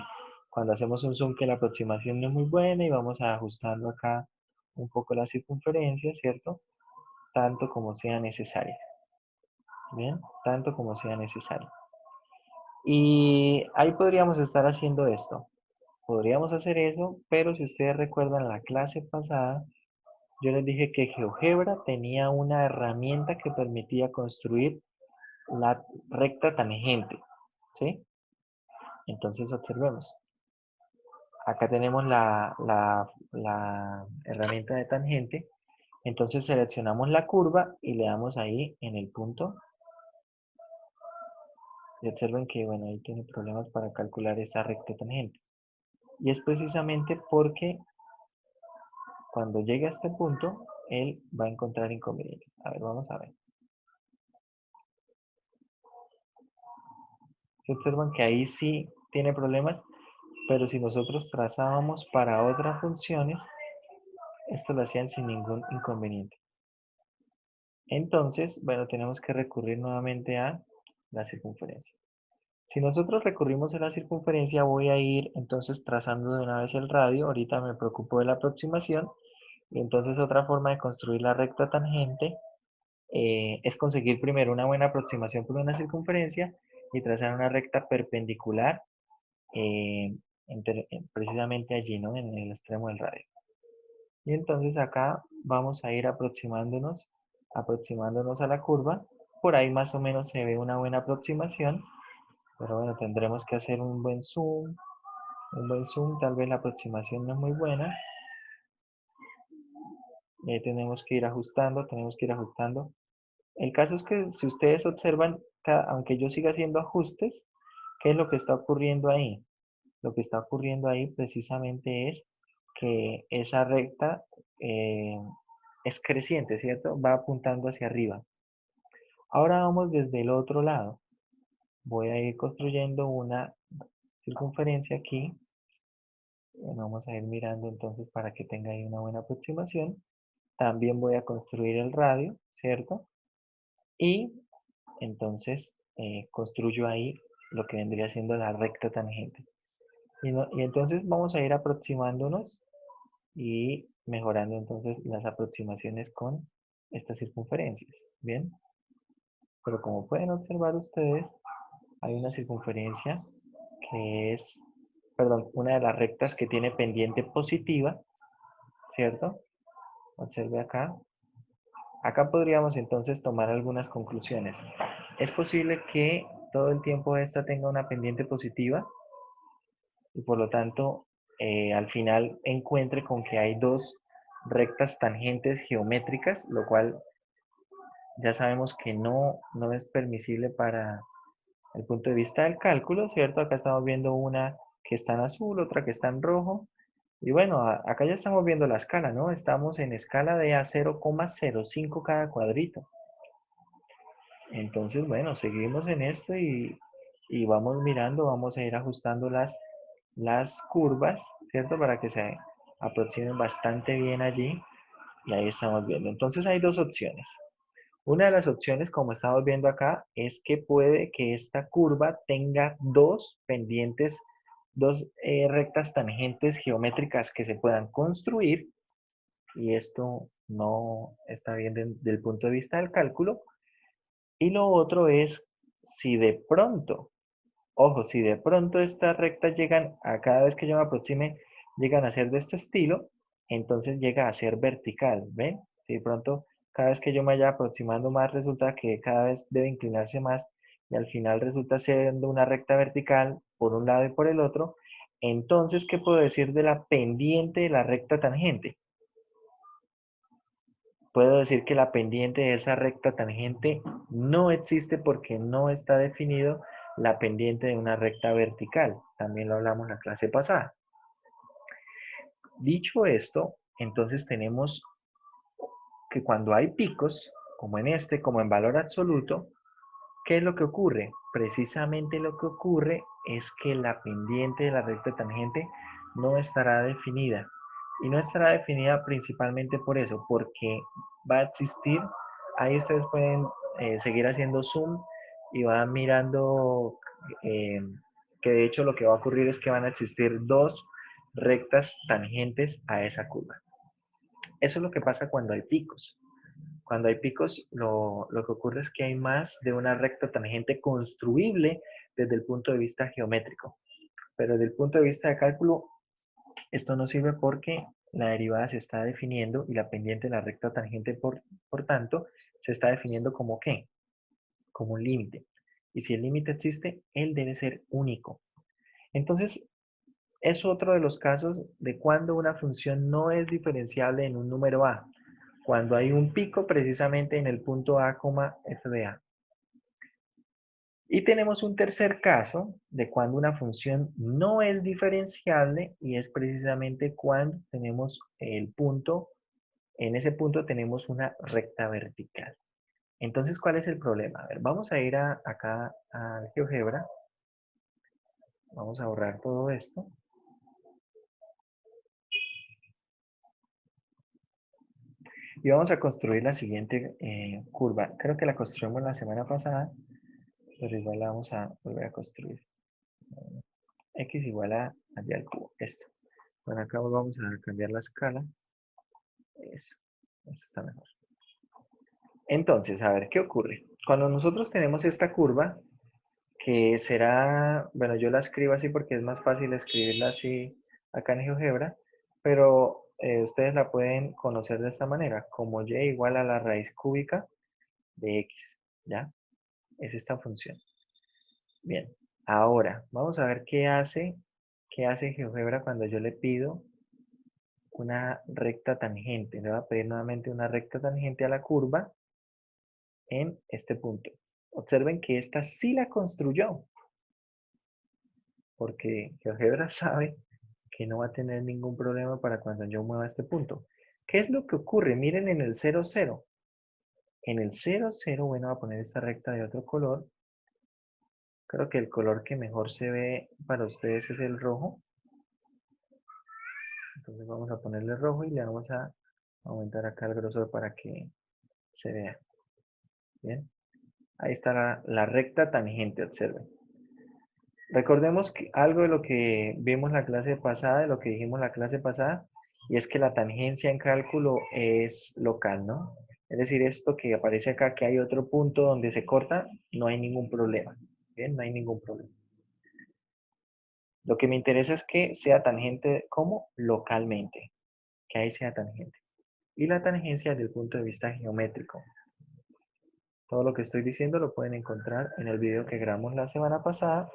cuando hacemos un zoom que la aproximación no es muy buena y vamos ajustando acá un poco la circunferencia, ¿cierto? Tanto como sea necesario. Bien, tanto como sea necesario. Y ahí podríamos estar haciendo esto. Podríamos hacer eso, pero si ustedes recuerdan la clase pasada, yo les dije que GeoGebra tenía una herramienta que permitía construir la recta tangente, ¿sí? Entonces observemos. Acá tenemos la herramienta de tangente. Entonces seleccionamos la curva y le damos ahí en el punto. Y observen que, bueno, ahí tiene problemas para calcular esa recta tangente. Y es precisamente porque cuando llegue a este punto, él va a encontrar inconvenientes. A ver, vamos a ver. Se observan que ahí sí tiene problemas, pero si nosotros trazábamos para otras funciones, esto lo hacían sin ningún inconveniente. Entonces, bueno, tenemos que recurrir nuevamente a la circunferencia. Si nosotros recurrimos a la circunferencia, voy a ir entonces trazando de una vez el radio. Ahorita me preocupo de la aproximación. Y entonces otra forma de construir la recta tangente es conseguir primero una buena aproximación por una circunferencia y trazar una recta perpendicular eh, precisamente allí, ¿no? En el extremo del radio. Y entonces acá vamos a ir aproximándonos a la curva. Por ahí más o menos se ve una buena aproximación, pero bueno, tendremos que hacer un buen zoom. Tal vez la aproximación no es muy buena. Y ahí tenemos que ir ajustando. El caso es que si ustedes observan, aunque yo siga haciendo ajustes, ¿qué es lo que está ocurriendo ahí? Lo que está ocurriendo ahí precisamente es que esa recta es creciente, ¿cierto? Va apuntando hacia arriba. Ahora vamos desde el otro lado. Voy a ir construyendo una circunferencia aquí. Bueno, vamos a ir mirando entonces para que tenga ahí una buena aproximación. También voy a construir el radio, ¿cierto? Y entonces construyo ahí lo que vendría siendo la recta tangente. Y entonces vamos a ir aproximándonos y mejorando entonces las aproximaciones con estas circunferencias. Bien, pero como pueden observar ustedes, hay una circunferencia que es, perdón, una de las rectas que tiene pendiente positiva, ¿cierto? Observe acá. Acá podríamos entonces tomar algunas conclusiones. Es posible que todo el tiempo esta tenga una pendiente positiva y por lo tanto al final encuentre con que hay dos rectas tangentes geométricas, lo cual ya sabemos que no es permisible para el punto de vista del cálculo, ¿cierto? Acá estamos viendo una que está en azul, otra que está en rojo. Y bueno, acá ya estamos viendo la escala, ¿no? Estamos en escala de a 0,05 cada cuadrito. Entonces, bueno, seguimos en esto y vamos mirando, vamos a ir ajustando las curvas, ¿cierto? Para que se aproximen bastante bien allí. Y ahí estamos viendo. Entonces hay dos opciones. Una de las opciones, como estamos viendo acá, es que puede que esta curva tenga dos pendientes, dos rectas tangentes geométricas que se puedan construir. Y esto no está bien desde el punto de vista del cálculo. Y lo otro es si de pronto, ojo, si de pronto estas rectas llegan a cada vez que yo me aproxime, llegan a ser de este estilo, entonces llega a ser vertical, ¿ven? Si de pronto cada vez que yo me vaya aproximando más resulta que cada vez debe inclinarse más y al final resulta siendo una recta vertical por un lado y por el otro, Entonces, ¿qué puedo decir de la pendiente de la recta tangente? Puedo decir que la pendiente de esa recta tangente no existe porque no está definido la pendiente de una recta vertical. También lo hablamos en la clase pasada. Dicho esto, entonces tenemos que cuando hay picos, como en este, como en valor absoluto, ¿qué es lo que ocurre? Precisamente lo que ocurre es que la pendiente de la recta tangente no estará definida. Y no estará definida principalmente por eso, porque va a existir, ahí ustedes pueden seguir haciendo zoom y van mirando eh, que de hecho lo que va a ocurrir es que van a existir dos rectas tangentes a esa curva. Eso es lo que pasa cuando hay picos. Cuando hay picos, lo que ocurre es que hay más de una recta tangente construible desde el punto de vista geométrico. Pero desde el punto de vista de cálculo, esto no sirve porque la derivada se está definiendo y la pendiente de la recta tangente, por tanto, se está definiendo como ¿qué? Como un límite. Y si el límite existe, él debe ser único. Entonces, es otro de los casos de cuando una función no es diferenciable en un número a. Cuando hay un pico precisamente en el punto a, f de a. Y tenemos un tercer caso de cuando una función no es diferenciable y es precisamente cuando tenemos el punto, en ese punto tenemos una recta vertical. Entonces, ¿cuál es el problema? A ver, vamos a ir acá al GeoGebra. Vamos a borrar todo esto. Y vamos a construir la siguiente curva. Creo que la construimos la semana pasada, pero igual la vamos a volver a construir. X igual a y al cubo. Esto. Bueno, acá vamos a cambiar la escala. Eso está mejor. Entonces, a ver, ¿qué ocurre? Cuando nosotros tenemos esta curva, que será, bueno, yo la escribo así porque es más fácil escribirla así acá en GeoGebra, pero ustedes la pueden conocer de esta manera, como y igual a la raíz cúbica de x, ¿ya? Es esta función. Bien, ahora vamos a ver qué hace GeoGebra cuando yo le pido una recta tangente. Le voy a pedir nuevamente una recta tangente a la curva en este punto. Observen que esta sí la construyó, porque GeoGebra sabe que no va a tener ningún problema para cuando yo mueva este punto. ¿Qué es lo que ocurre? Miren en el 0, 0. En el 0, 0, bueno, voy a poner esta recta de otro color. Creo que el color que mejor se ve para ustedes es el rojo. Entonces vamos a ponerle rojo y le vamos a aumentar acá el grosor para que se vea. Bien. Ahí está la recta tangente, observen. Recordemos que algo de lo que vimos la clase pasada, de lo que dijimos la clase pasada, y es que la tangencia en cálculo es local, ¿no? Es decir, esto que aparece acá, que hay otro punto donde se corta, no hay ningún problema. Bien, no hay ningún problema. Lo que me interesa es que sea tangente como localmente, que ahí sea tangente. Y la tangencia desde el punto de vista geométrico. Todo lo que estoy diciendo lo pueden encontrar en el video que grabamos la semana pasada.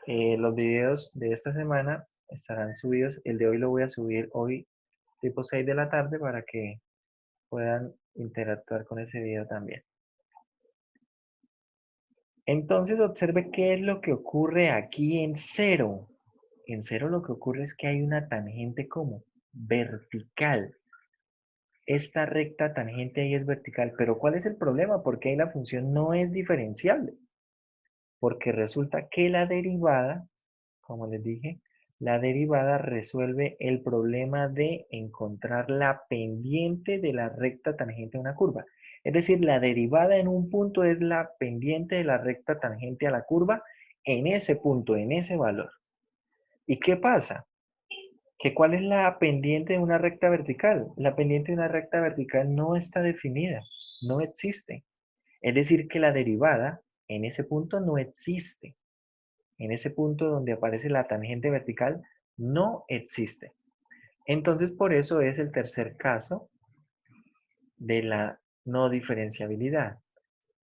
Los videos de esta semana estarán subidos. El de hoy lo voy a subir hoy tipo 6 de la tarde para que puedan interactuar con ese video también. Entonces observe qué es lo que ocurre aquí en 0. En 0 lo que ocurre es que hay una tangente como vertical. Esta recta tangente ahí es vertical, pero ¿cuál es el problema? Porque ahí la función no es diferenciable. Porque resulta que la derivada, como les dije, la derivada resuelve el problema de encontrar la pendiente de la recta tangente a una curva. Es decir, la derivada en un punto es la pendiente de la recta tangente a la curva en ese punto, en ese valor. ¿Y qué pasa? Que ¿cuál es la pendiente de una recta vertical? La pendiente de una recta vertical no está definida, no existe. Es decir, que la derivada en ese punto no existe. En ese punto donde aparece la tangente vertical no existe. Entonces, por eso es el tercer caso de la no diferenciabilidad.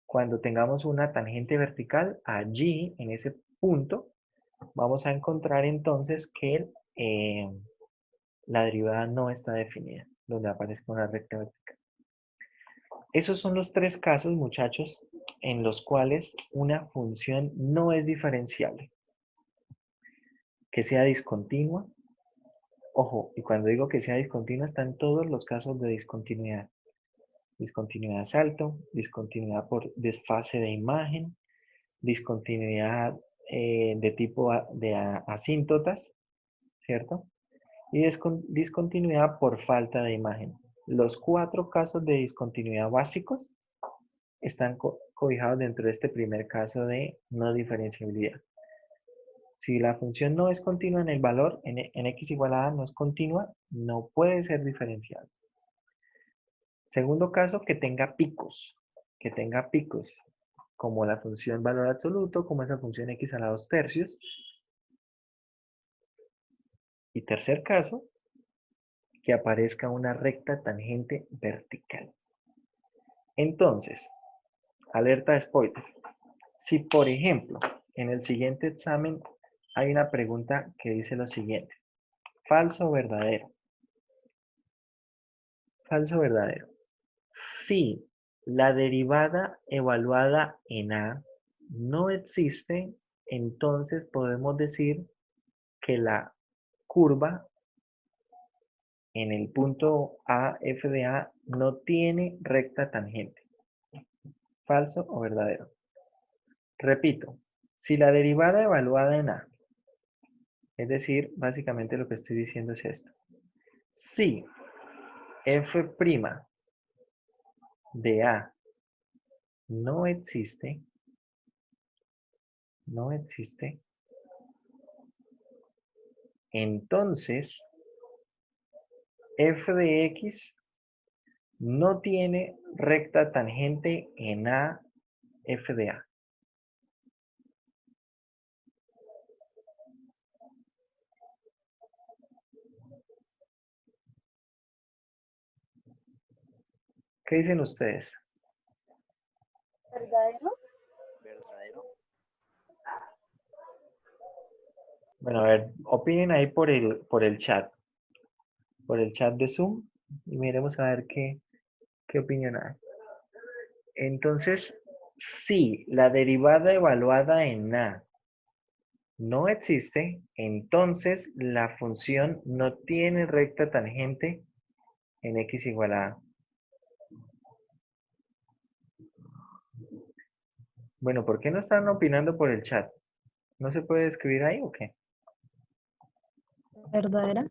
Cuando tengamos una tangente vertical allí, en ese punto, vamos a encontrar entonces que la derivada no está definida, donde aparezca una recta vertical. Esos son los tres casos, muchachos, en los cuales una función no es diferenciable. Que sea discontinua. Ojo, y cuando digo que sea discontinua, están todos los casos de discontinuidad. Discontinuidad salto, discontinuidad por desfase de imagen, discontinuidad de tipo asíntotas, ¿cierto? Y discontinuidad por falta de imagen. Los 4 casos de discontinuidad básicos están cobijados dentro de este primer caso de no diferenciabilidad. Si la función no es continua en el valor, en x igual a no es continua, no puede ser diferenciable. Segundo caso, que tenga picos. Que tenga picos, como la función valor absoluto, como esa función x a la 2 tercios. Y tercer caso, que aparezca una recta tangente vertical. Entonces, alerta de spoiler. Si, por ejemplo, en el siguiente examen hay una pregunta que dice lo siguiente. Falso o verdadero. Falso o verdadero. Si la derivada evaluada en A no existe, entonces podemos decir que la curva en el punto A, f de A, no tiene recta tangente. ¿Falso o verdadero? Repito, si la derivada evaluada en A, es decir, básicamente lo que estoy diciendo es esto. Si f' de A no existe, entonces f de x no tiene recta tangente en A, f de A. ¿Qué dicen ustedes? ¿Verdadero? ¿Verdadero? Bueno, a ver, opinen ahí por el chat. Por el chat de Zoom. Y miremos a ver qué opinión hay. Entonces, si la derivada evaluada en A no existe, entonces la función no tiene recta tangente en x igual a A. Bueno, ¿por qué no están opinando por el chat? ¿No se puede escribir ahí o qué? ¿Verdadera?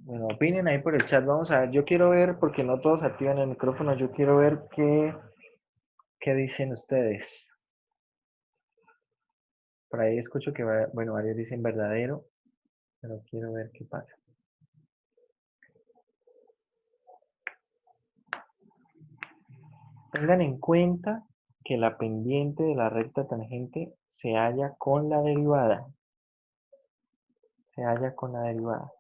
Bueno, opinen ahí por el chat. Vamos a ver, yo quiero ver, porque no todos activan el micrófono, yo quiero ver qué dicen ustedes. Por ahí escucho que, bueno, varios dicen verdadero, pero quiero ver qué pasa. Tengan en cuenta que la pendiente de la recta tangente se halla con la derivada. Se halla con la derivada.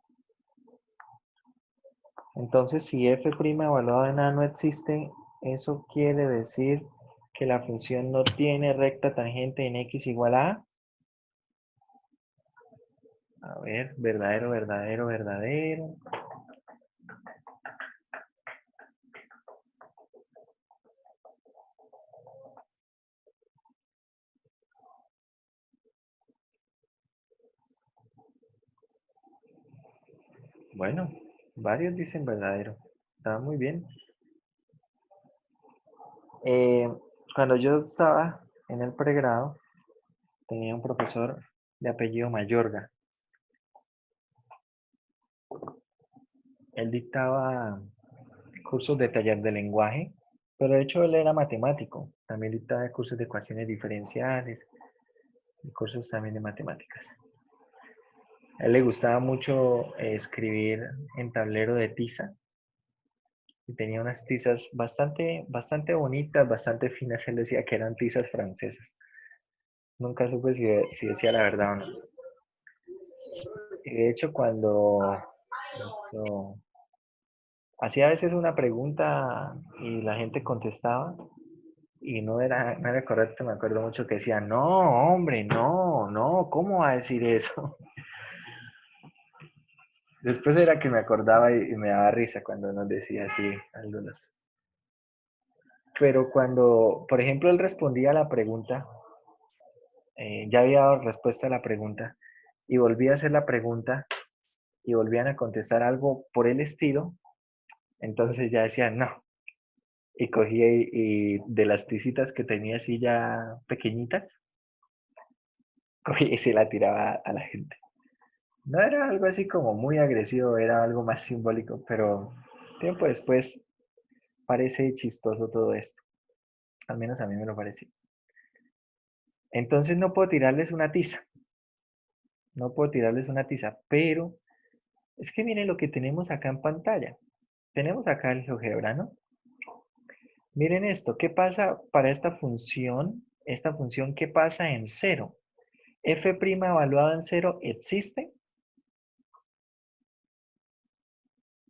Entonces, si f' evaluado en A no existe, eso quiere decir que la función no tiene recta tangente en x igual a A. A ver, verdadero, verdadero, verdadero. Bueno, varios dicen verdadero. Está muy bien. Cuando yo estaba en el pregrado, tenía un profesor de apellido Mayorga. Él dictaba cursos de taller de lenguaje, pero de hecho él era matemático. También dictaba cursos de ecuaciones diferenciales y cursos también de matemáticas. A él le gustaba mucho escribir en tablero de tiza y tenía unas tizas bastante bonitas, bastante finas. Él decía que eran tizas francesas. Nunca supe si decía la verdad o no. Y de hecho, cuando hacía a veces una pregunta y la gente contestaba, y no era correcto. Me acuerdo mucho que decía, no, hombre, no, no, ¿cómo va a decir eso? Después era que me acordaba y me daba risa cuando nos decía así algunos. Pero cuando, por ejemplo, él respondía a la pregunta, ya había dado respuesta a la pregunta, y volvía a hacer la pregunta, y volvían a contestar algo por el estilo, entonces ya decía, no. Y cogía y de las ticitas que tenía así ya pequeñitas, cogía y se la tiraba a la gente. No era algo así como muy agresivo, era algo más simbólico, pero tiempo después parece chistoso todo esto. Al menos a mí me lo pareció. Entonces no puedo tirarles una tiza, no puedo tirarles una tiza, pero es que miren lo que tenemos acá en pantalla. Tenemos acá el GeoGebra, ¿no? Miren esto, ¿qué pasa para esta función? Esta función, ¿qué pasa en cero? ¿F' evaluado en cero existe?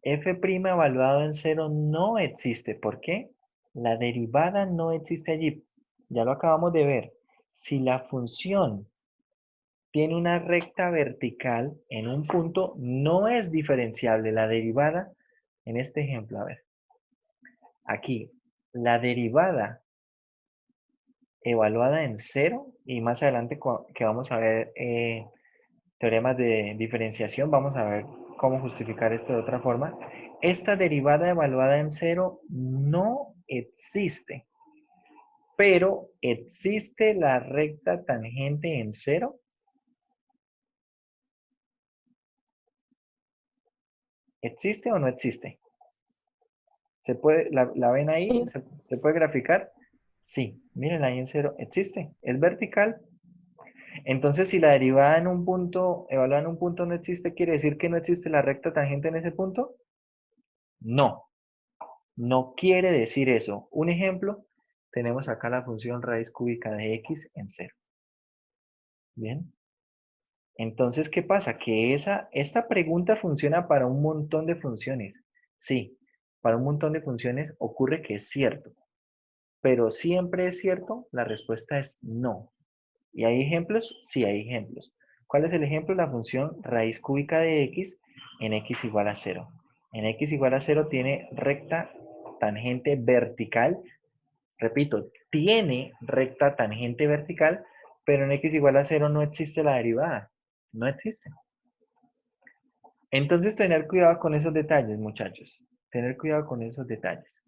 F' evaluado en cero no existe. ¿Por qué? La derivada no existe allí. Ya lo acabamos de ver. Si la función tiene una recta vertical en un punto, no es diferenciable la derivada. En este ejemplo, a ver. Aquí, la derivada evaluada en cero, y más adelante que vamos a ver teoremas de diferenciación, vamos a ver cómo justificar esto de otra forma. Esta derivada evaluada en cero no existe, pero ¿existe la recta tangente en cero? ¿Existe o no existe? ¿Se puede, la ven ahí? Sí, ¿Se puede graficar? Sí, miren ahí en cero, existe, es vertical. Entonces, si la derivada en un punto, evaluada en un punto no existe, ¿quiere decir que no existe la recta tangente en ese punto? No, no quiere decir eso. Un ejemplo, tenemos acá la función raíz cúbica de x en cero. Bien. Entonces, ¿qué pasa? Que esta pregunta funciona para un montón de funciones. Sí, para un montón de funciones ocurre que es cierto. Pero siempre es cierto, la respuesta es no. ¿Y hay ejemplos? Sí, hay ejemplos. ¿Cuál es el ejemplo? La función raíz cúbica de x en x igual a 0. En x igual a 0 tiene recta tangente vertical. Repito, tiene recta tangente vertical, pero en x igual a 0 no existe la derivada. No existe. Entonces, tener cuidado con esos detalles, muchachos. Tener cuidado con esos detalles.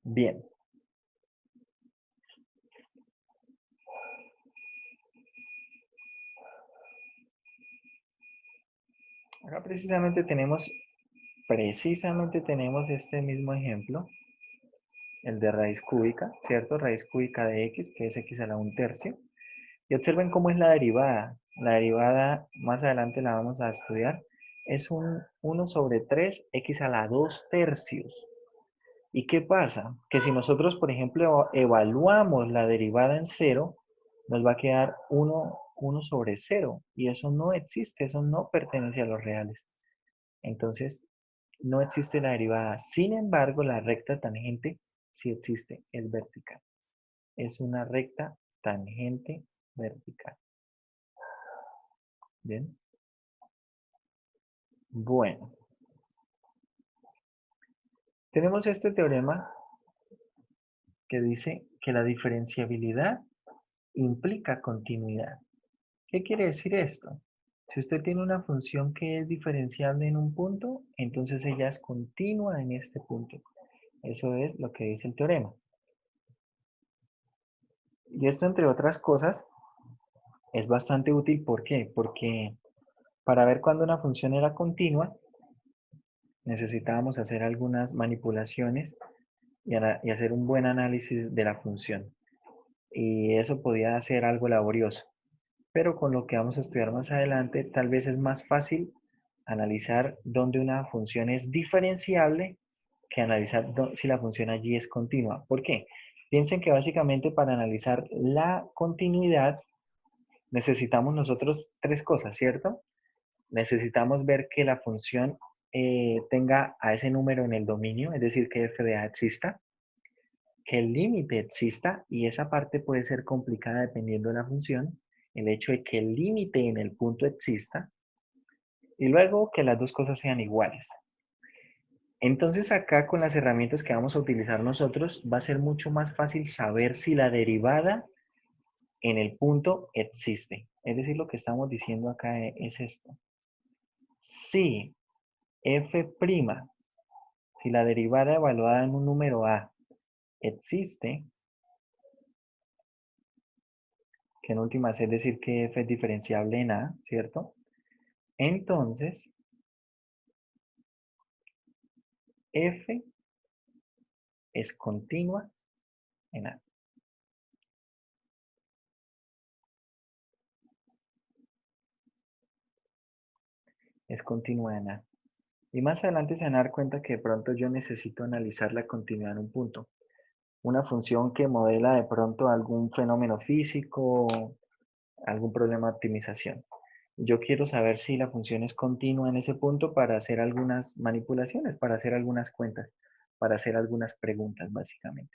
Bien. Acá precisamente tenemos este mismo ejemplo, el de raíz cúbica, ¿cierto? Raíz cúbica de x, que es x a la 1/3. Y observen cómo es la derivada. La derivada, más adelante la vamos a estudiar, es un 1/3 x a la 2/3. ¿Y qué pasa? Que si nosotros, por ejemplo, evaluamos la derivada en cero, nos va a quedar 1/0. Y eso no existe, eso no pertenece a los reales. Entonces, no existe la derivada. Sin embargo, la recta tangente sí existe, es vertical. Es una recta tangente vertical. ¿Bien? Bueno, tenemos este teorema que dice que la diferenciabilidad implica continuidad. ¿Qué quiere decir esto? Si usted tiene una función que es diferenciable en un punto, entonces ella es continua en este punto. Eso es lo que dice el teorema. Y esto, entre otras cosas, es bastante útil. ¿Por qué? Porque para ver cuándo una función era continua, necesitábamos hacer algunas manipulaciones y hacer un buen análisis de la función. Y eso podía ser algo laborioso. Pero con lo que vamos a estudiar más adelante, tal vez es más fácil analizar dónde una función es diferenciable que analizar si la función allí es continua. ¿Por qué? Piensen que básicamente para analizar la continuidad necesitamos nosotros tres cosas, ¿cierto? Necesitamos ver que la función tenga a ese número en el dominio, es decir, que f de a exista, que el límite exista, y esa parte puede ser complicada dependiendo de la función, el hecho de que el límite en el punto exista, y luego que las dos cosas sean iguales. Entonces acá con las herramientas que vamos a utilizar nosotros va a ser mucho más fácil saber si la derivada en el punto existe. Es decir, lo que estamos diciendo acá es esto. Si f', si la derivada evaluada en un número a existe, que en últimas es decir que f es diferenciable en a, ¿cierto? Entonces, f es continua en a. Es continua en a. Y más adelante se van a dar cuenta que de pronto yo necesito analizar la continuidad en un punto. Una función que modela de pronto algún fenómeno físico, algún problema de optimización. Yo quiero saber si la función es continua en ese punto para hacer algunas manipulaciones, para hacer algunas cuentas, para hacer algunas preguntas, básicamente.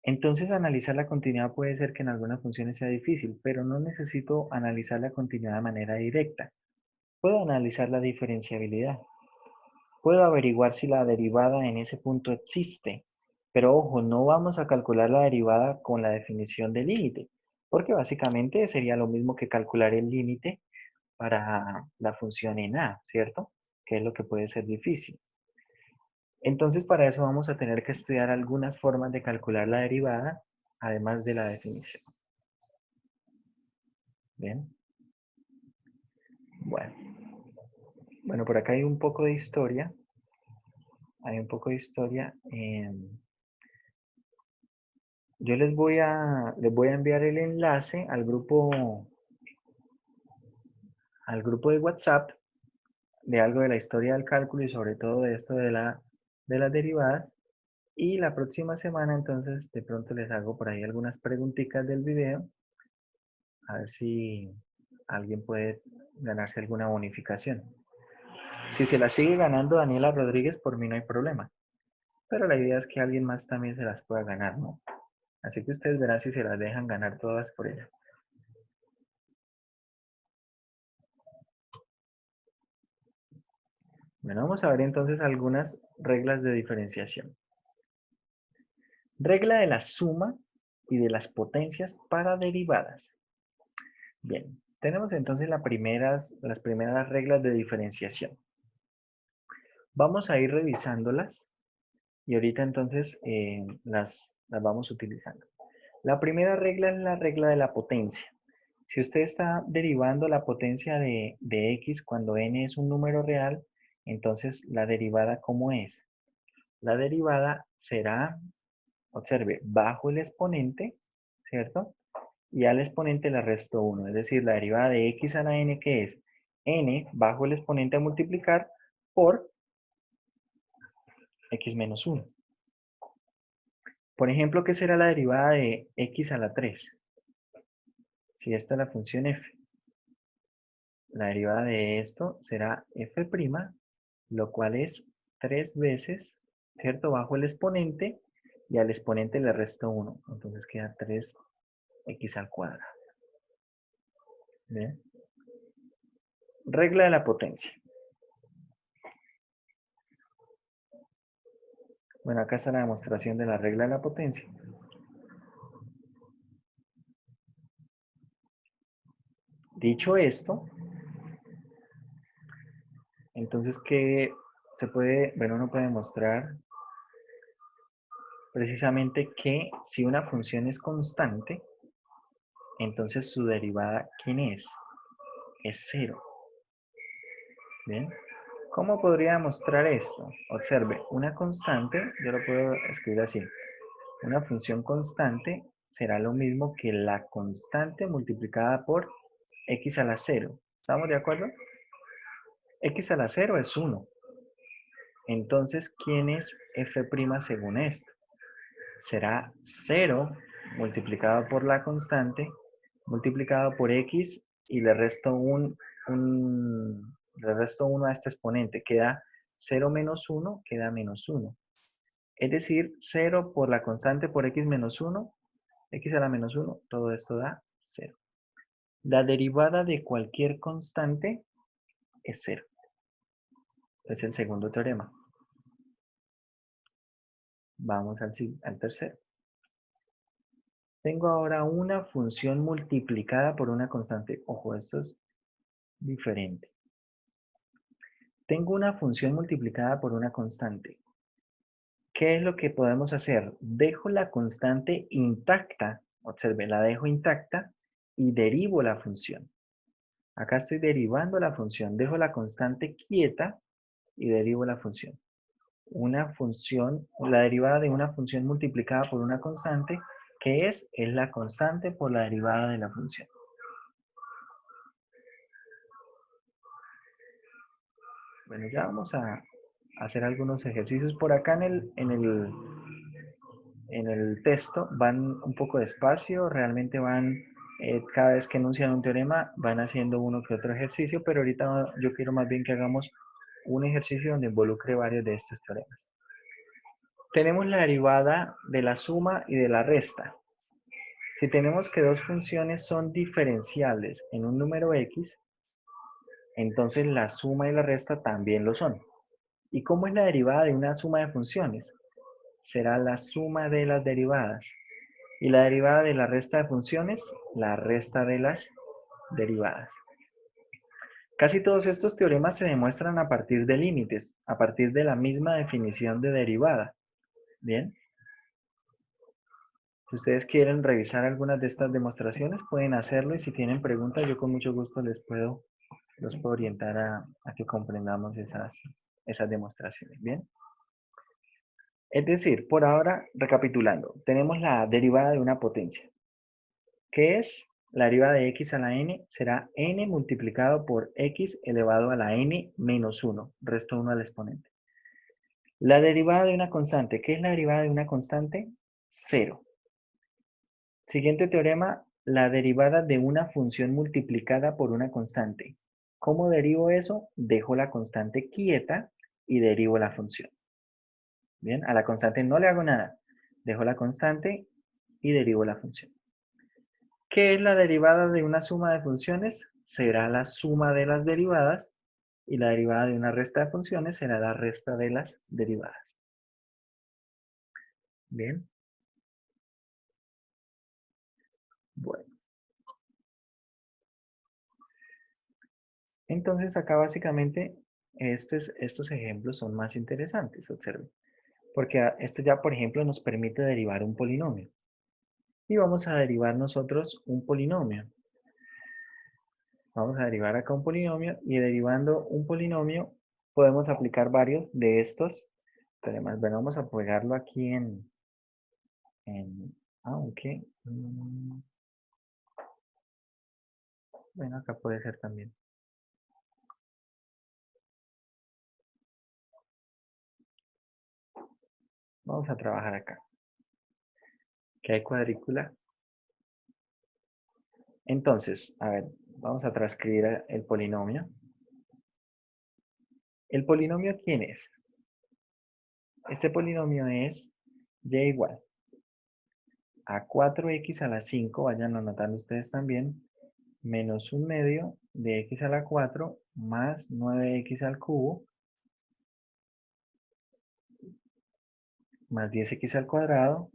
Entonces, analizar la continuidad puede ser que en algunas funciones sea difícil, pero no necesito analizar la continuidad de manera directa. Puedo analizar la diferenciabilidad. Puedo averiguar si la derivada en ese punto existe. Pero ojo, no vamos a calcular la derivada con la definición de límite, porque básicamente sería lo mismo que calcular el límite para la función en a, ¿cierto? Que es lo que puede ser difícil. Entonces, para eso vamos a tener que estudiar algunas formas de calcular la derivada, además de la definición. ¿Bien? Bueno. Bueno, por acá hay un poco de historia. Hay un poco de historia. Yo les voy a enviar el enlace al grupo de WhatsApp de algo de la historia del cálculo y sobre todo de esto de las derivadas. Y la próxima semana entonces de pronto les hago por ahí algunas preguntitas del video. A ver si alguien puede ganarse alguna bonificación. Si se la sigue ganando Daniela Rodríguez, por mí no hay problema. Pero la idea es que alguien más también se las pueda ganar, ¿no? Así que ustedes verán si se las dejan ganar todas por ella. Bueno, vamos a ver entonces algunas reglas de diferenciación. Regla de la suma y de las potencias para derivadas. Bien, tenemos entonces las primeras reglas de diferenciación. Vamos a ir revisándolas y ahorita entonces las vamos utilizando. La primera regla es la regla de la potencia. Si usted está derivando la potencia de x cuando n es un número real, entonces la derivada, ¿cómo es? La derivada será, observe, bajo el exponente, ¿cierto? Y al exponente le resto 1, es decir, la derivada de x a la n, que es n bajo el exponente a multiplicar por x menos 1. Por ejemplo, ¿qué será la derivada de x a la 3? Si esta es la función f. La derivada de esto será f', lo cual es 3 veces, ¿cierto? Bajo el exponente, y al exponente le resto 1. Entonces queda 3x al cuadrado. ¿Bien? Regla de la potencia. Bueno, acá está la demostración de la regla de la potencia. Dicho esto, entonces, ¿qué se puede? Bueno, uno puede demostrar precisamente que si una función es constante, entonces su derivada, ¿quién es? Es 0. ¿Bien? ¿Cómo podría demostrar esto? Observe, una constante, yo lo puedo escribir así. Una función constante será lo mismo que la constante multiplicada por x a la 0. ¿Estamos de acuerdo? X a la 0 es 1. Entonces, ¿quién es f' según esto? Será 0 multiplicado por la constante, multiplicado por x, y le resto le resto 1 a este exponente. Queda 0 menos 1, queda menos 1. Es decir, 0 por la constante por x menos 1, x a la menos 1, todo esto da 0. La derivada de cualquier constante es 0. Es el segundo teorema. Vamos al tercero. Tengo ahora una función multiplicada por una constante. Ojo, esto es diferente. Tengo una función multiplicada por una constante. ¿Qué es lo que podemos hacer? Dejo la constante intacta. Observe, la dejo intacta y derivo la función. Acá estoy derivando la función. Dejo la constante quieta y derivo la función. Una función, la derivada de una función multiplicada por una constante, ¿qué es? Es la constante por la derivada de la función. Bueno, ya vamos a hacer algunos ejercicios. Por acá en el texto van un poco despacio, realmente van, cada vez que enuncian un teorema, van haciendo uno que otro ejercicio, pero ahorita yo quiero más bien que hagamos un ejercicio donde involucre varios de estos teoremas. Tenemos la derivada de la suma y de la resta. Si tenemos que dos funciones son diferenciables en un número x, entonces la suma y la resta también lo son. ¿Y cómo es la derivada de una suma de funciones? Será la suma de las derivadas. Y la derivada de la resta de funciones, la resta de las derivadas. Casi todos estos teoremas se demuestran a partir de límites, a partir de la misma definición de derivada. ¿Bien? Si ustedes quieren revisar algunas de estas demostraciones, pueden hacerlo y si tienen preguntas, yo con mucho gusto los puedo orientar a que comprendamos esas demostraciones. ¿Bien? Es decir, por ahora, recapitulando, tenemos la derivada de una potencia. ¿Qué es? La derivada de x a la n será n multiplicado por x elevado a la n menos 1, resto 1 al exponente. La derivada de una constante. ¿Qué es la derivada de una constante? 0. Siguiente teorema, la derivada de una función multiplicada por una constante. ¿Cómo derivo eso? Dejo la constante quieta y derivo la función. Bien, a la constante no le hago nada. Dejo la constante y derivo la función. ¿Qué es la derivada de una suma de funciones? Será la suma de las derivadas y la derivada de una resta de funciones será la resta de las derivadas. Bien. Bueno. Entonces acá básicamente estos ejemplos son más interesantes, observen. Porque esto ya, por ejemplo, nos permite derivar un polinomio. Y vamos a derivar nosotros un polinomio. Vamos a derivar acá un polinomio y derivando un polinomio podemos aplicar varios de estos teoremas. Bueno, vamos a pegarlo aquí aunque, bueno, acá puede ser también. Vamos a trabajar acá. Que hay cuadrícula. Entonces, a ver, vamos a transcribir el polinomio. ¿El polinomio quién es? Este polinomio es y igual a 4x a la 5, vayan anotando ustedes también, menos 1/2 de x a la 4 más 9x al cubo más 10x al cuadrado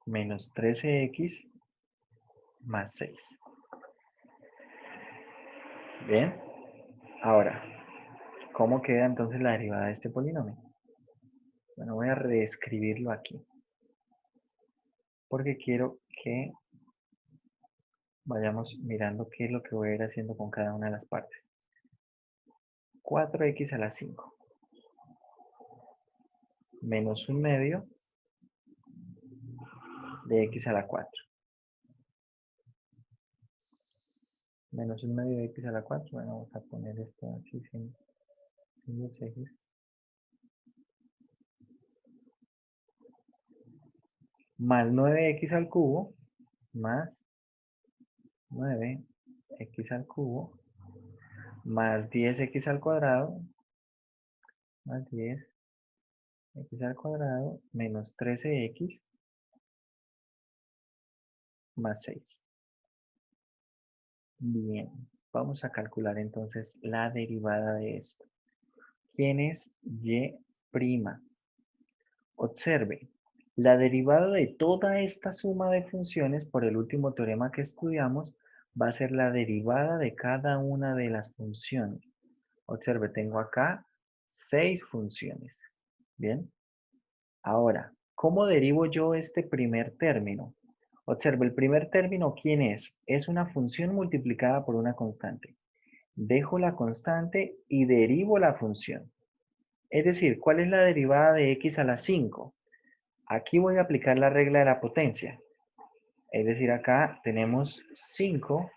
menos 13x más 6. Bien, ahora, ¿cómo queda entonces la derivada de este polinomio? Bueno, voy a reescribirlo aquí porque quiero que vayamos mirando qué es lo que voy a ir haciendo con cada una de las partes. 4x a la 5 menos 1/2 de x a la 4 menos 1/2 de x a la 4. Bueno, vamos a poner esto así sin los ejes. Más 9x al cubo más 9x al cubo más 10x al cuadrado más 10 X al cuadrado menos 13x más 6. Bien, vamos a calcular entonces la derivada de esto. ¿Quién es y'? Observe, la derivada de toda esta suma de funciones por el último teorema que estudiamos va a ser la derivada de cada una de las funciones. Observe, tengo acá 6 funciones. Bien. Ahora, ¿cómo derivo yo este primer término? Observe, el primer término, ¿quién es? Es una función multiplicada por una constante. Dejo la constante y derivo la función. Es decir, ¿cuál es la derivada de x a la 5? Aquí voy a aplicar la regla de la potencia. Es decir, acá tenemos 5,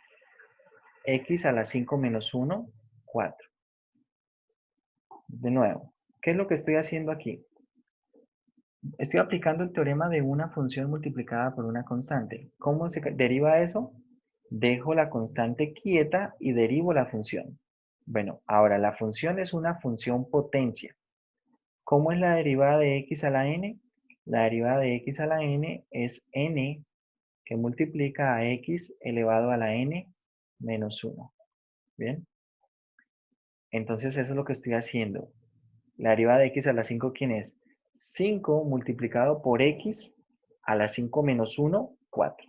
x a la 5 menos 1, 4. De nuevo, ¿qué es lo que estoy haciendo aquí? Estoy aplicando el teorema de una función multiplicada por una constante. ¿Cómo se deriva eso? Dejo la constante quieta y derivo la función. Bueno, ahora la función es una función potencia. ¿Cómo es la derivada de x a la n? La derivada de x a la n es n que multiplica a x elevado a la n menos 1. ¿Bien? Entonces eso es lo que estoy haciendo. La derivada de x a la 5, ¿quién es? 5 multiplicado por x a la 5 menos 1, 4.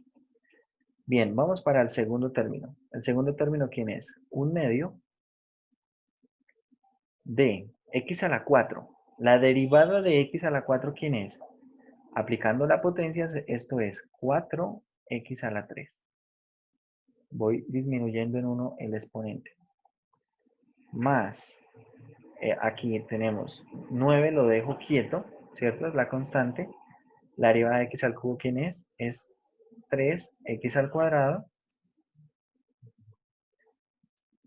Bien, vamos para el segundo término. El segundo término, ¿quién es? 1/2 de x a la 4. La derivada de x a la 4, ¿quién es? Aplicando la potencia, esto es 4x a la 3. Voy disminuyendo en 1 el exponente. Más, aquí tenemos 9, lo dejo quieto, ¿cierto? Es la constante. La derivada de x al cubo, ¿quién es? Es 3x al cuadrado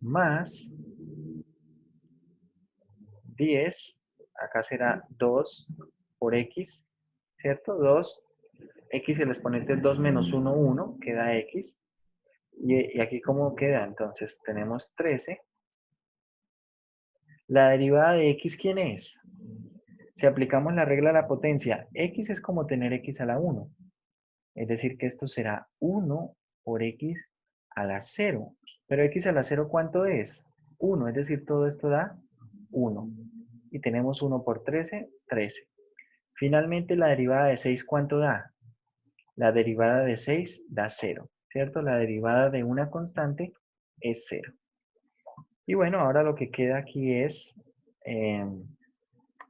más 10, acá será 2 por x, ¿cierto? 2, x el exponente es 2 menos 1, 1, queda x. Y aquí ¿cómo queda? Entonces tenemos 13. La derivada de x, ¿quién es? Si aplicamos la regla de la potencia, x es como tener x a la 1. Es decir, que esto será 1 por x a la 0. Pero x a la 0, ¿cuánto es? 1, es decir, todo esto da 1. Y tenemos 1 por 13, 13. Finalmente, la derivada de 6, ¿cuánto da? La derivada de 6 da 0, ¿cierto? La derivada de una constante es 0. Y bueno, ahora lo que queda aquí es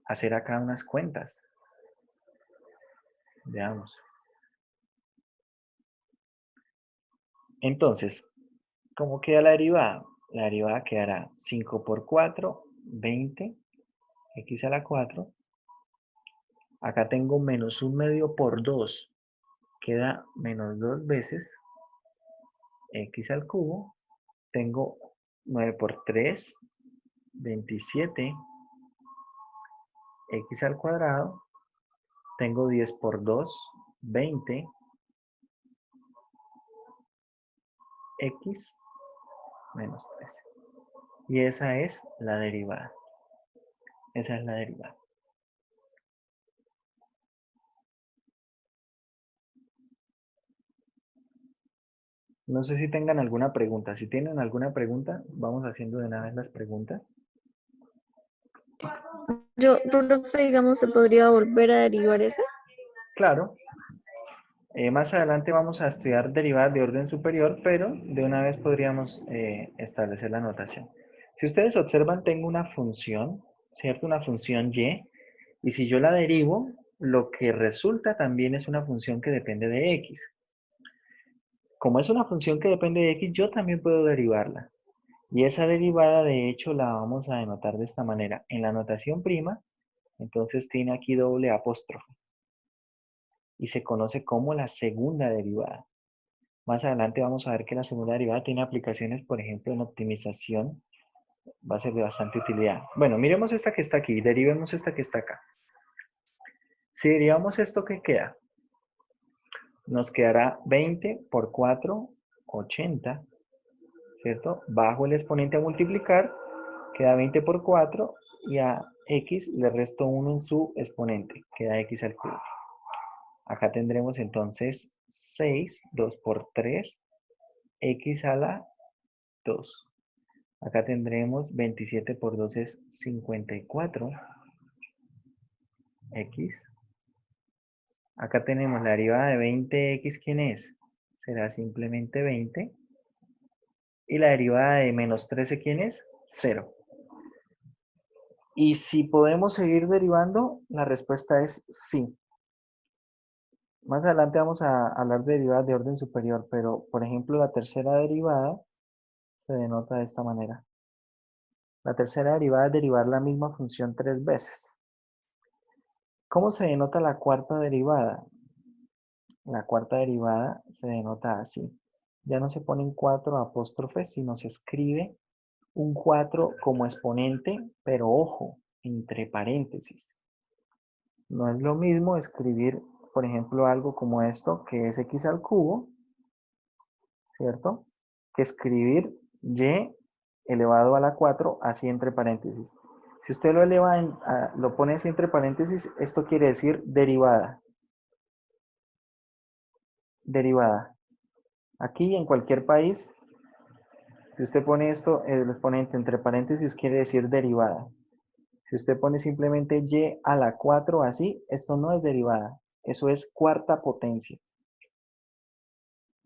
hacer acá unas cuentas. Veamos. Entonces, ¿cómo queda la derivada? La derivada quedará 5 por 4, 20, x a la 4. Acá tengo menos 1/2 por 2, queda menos 2 veces x al cubo. Tengo 9 por 3, 27, x al cuadrado. Tengo 10 por 2, 20, x menos 13. Y esa es la derivada. Esa es la derivada. No sé si tengan alguna pregunta. Si tienen alguna pregunta, vamos haciendo de una vez las preguntas. Profe, digamos, ¿se podría volver a derivar esa? Claro. Más adelante vamos a estudiar derivadas de orden superior, pero de una vez podríamos establecer la notación. Si ustedes observan, tengo una función, ¿cierto? Una función y, y si yo la derivo, lo que resulta también es una función que depende de x. Como es una función que depende de x, yo también puedo derivarla. Y esa derivada, de hecho, la vamos a denotar de esta manera. En la notación prima, entonces tiene aquí doble apóstrofe. Y se conoce como la segunda derivada. Más adelante vamos a ver que la segunda derivada tiene aplicaciones, por ejemplo, en optimización. Va a ser de bastante utilidad. Bueno, miremos esta que está aquí. Derivemos esta que está acá. Si derivamos esto, ¿qué queda? Nos quedará 20 por 4, 80. ¿Cierto? Bajo el exponente a multiplicar, queda 20 por 4 y a x, le resto 1 en su exponente, queda x al cubo. Acá tendremos entonces 6, 2 por 3, x a la 2. Acá tendremos 27 por 2 es 54, x. Acá tenemos la derivada de 20x, ¿quién es? Será simplemente 20. Y la derivada de menos 13, ¿quién es? 0. Y si podemos seguir derivando, la respuesta es sí. Más adelante vamos a hablar de derivadas de orden superior, pero por ejemplo la tercera derivada se denota de esta manera. La tercera derivada es derivar la misma función 3 veces. ¿Cómo se denota la cuarta derivada? La cuarta derivada se denota así. Ya no se ponen 4 apóstrofes, sino se escribe un 4 como exponente, pero ojo, entre paréntesis. No es lo mismo escribir, por ejemplo, algo como esto, que es x al cubo, ¿cierto? Que escribir y elevado a la 4 así entre paréntesis. Si usted lo eleva, lo pone así entre paréntesis, esto quiere decir derivada. Derivada. Aquí en cualquier país, si usted pone esto, el exponente entre paréntesis quiere decir derivada. Si usted pone simplemente y a la 4 así, esto no es derivada. Eso es cuarta potencia.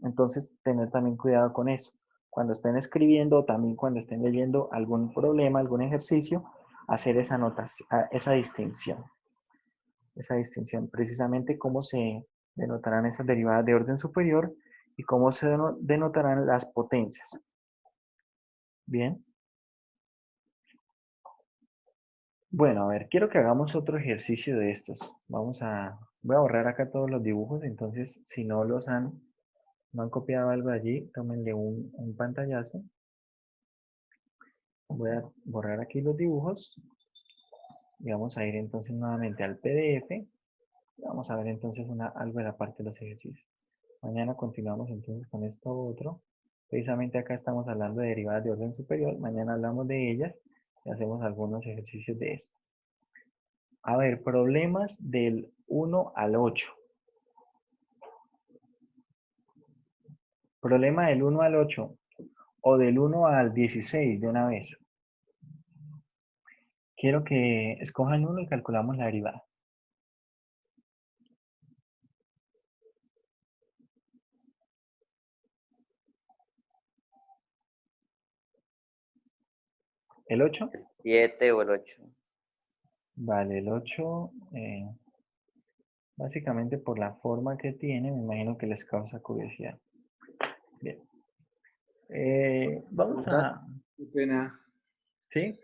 Entonces, tener también cuidado con eso. Cuando estén escribiendo o también cuando estén leyendo algún problema, algún ejercicio, hacer esa notación, esa distinción. Esa distinción, precisamente cómo se denotarán esas derivadas de orden superior y cómo se denotarán las potencias. Bien. Bueno, a ver, quiero que hagamos otro ejercicio de estos. Voy a borrar acá todos los dibujos, entonces si no no han copiado algo de allí, tómenle un pantallazo. Voy a borrar aquí los dibujos y vamos a ir entonces nuevamente al PDF. Vamos a ver entonces algo de la parte de los ejercicios. Mañana continuamos entonces con esto otro. Precisamente acá estamos hablando de derivadas de orden superior. Mañana hablamos de ellas y hacemos algunos ejercicios de esto. A ver, problemas del 1 al 8. Problema del 1 al 8 o del 1 al 16 de una vez. Quiero que escojan uno y calculamos la derivada. ¿El 8? 7 o el 8. Vale, el 8, básicamente por la forma que tiene, me imagino que les causa curiosidad. Bien. Vamos a... Qué pena. ¿Sí?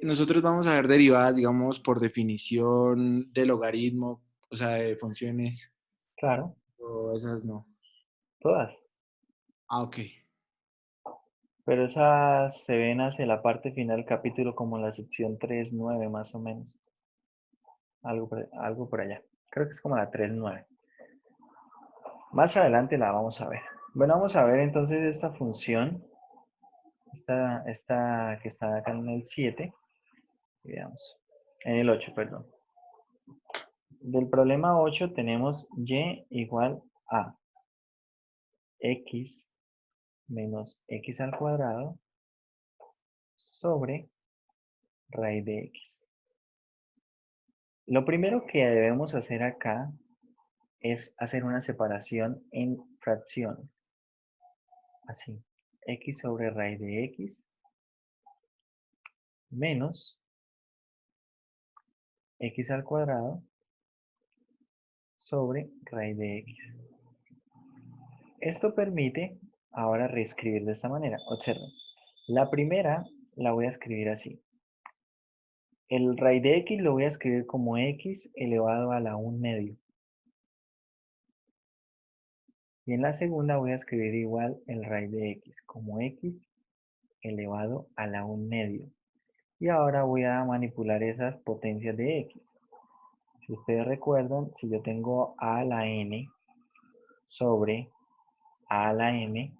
Nosotros vamos a ver derivadas, digamos, por definición de logaritmo, o sea, de funciones, Claro, o esas no. todas. Ah, ok. Pero esas se ven hacia la parte final del capítulo como la sección 3.9 más o menos. Algo por allá. Creo que es como la 3.9. Más adelante la vamos a ver. Bueno, vamos a ver entonces esta función. Esta que está acá en el 7. Veamos. En el 8, perdón. Del problema 8 tenemos y igual a x menos x al cuadrado sobre raíz de x. Lo primero que debemos hacer acá es hacer una separación en fracciones. Así, x sobre raíz de x menos x al cuadrado sobre raíz de x. Esto permite ahora reescribir de esta manera. Observen, la primera la voy a escribir así. El raíz de x lo voy a escribir como x elevado a la 1 medio. Y en la segunda voy a escribir igual el raíz de x como x elevado a la 1 medio. Y ahora voy a manipular esas potencias de x. Si ustedes recuerdan, si yo tengo a a la n sobre a la m,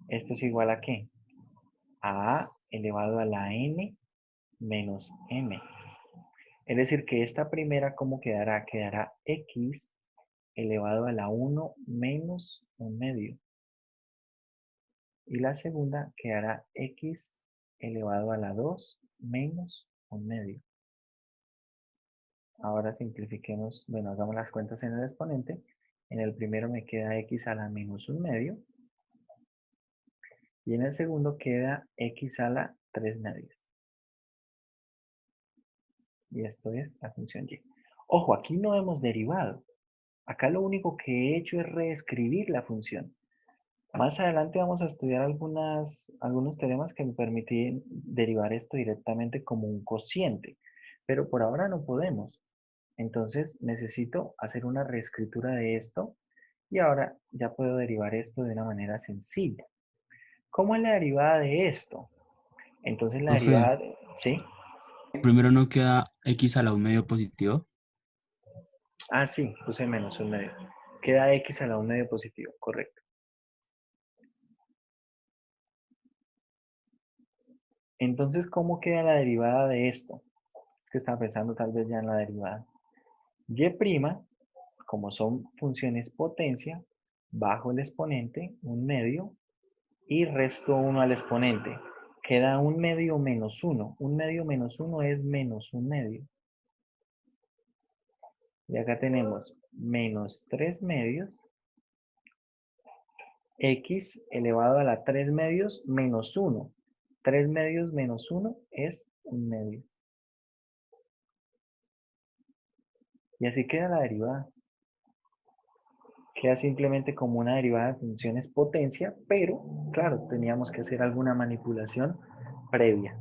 esto es igual a ¿qué? A elevado a la n menos m. Es decir, que esta primera, ¿cómo quedará? Quedará x elevado a la 1 menos 1/2. Y la segunda quedará x elevado a la 2 menos 1/2. Ahora simplifiquemos, bueno, hagamos las cuentas en el exponente. En el primero me queda x a la menos 1/2. Y en el segundo queda x a la 3/2. Y esto es la función y. Ojo, aquí no hemos derivado. Acá lo único que he hecho es reescribir la función. Más adelante vamos a estudiar algunos teoremas que me permiten derivar esto directamente como un cociente. Pero por ahora no podemos. Entonces necesito hacer una reescritura de esto. Y ahora ya puedo derivar esto de una manera sencilla. ¿Cómo es la derivada de esto? Entonces la Profe, derivada de... ¿Sí? primero no queda x a la 1/2 positivo. Ah, sí, puse menos 1/2. Queda x a la 1/2 positivo, correcto. Entonces, ¿cómo queda la derivada de esto? Es que estaba pensando tal vez ya en la derivada. Y', como son funciones potencia, bajo el exponente, 1/2, y resto 1 al exponente. Queda 1/2 menos 1. 1/2 menos 1 es menos 1/2. Y acá tenemos menos 3/2 x elevado a la 3/2 menos 1. 3/2 menos 1 es 1/2. Y así queda la derivada. Queda simplemente como una derivada de funciones potencia, pero claro, teníamos que hacer alguna manipulación previa.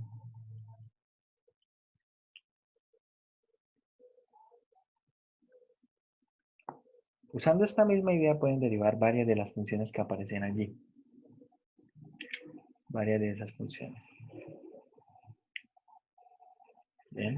Usando esta misma idea pueden derivar varias de las funciones que aparecen allí. Varias de esas funciones. Bien.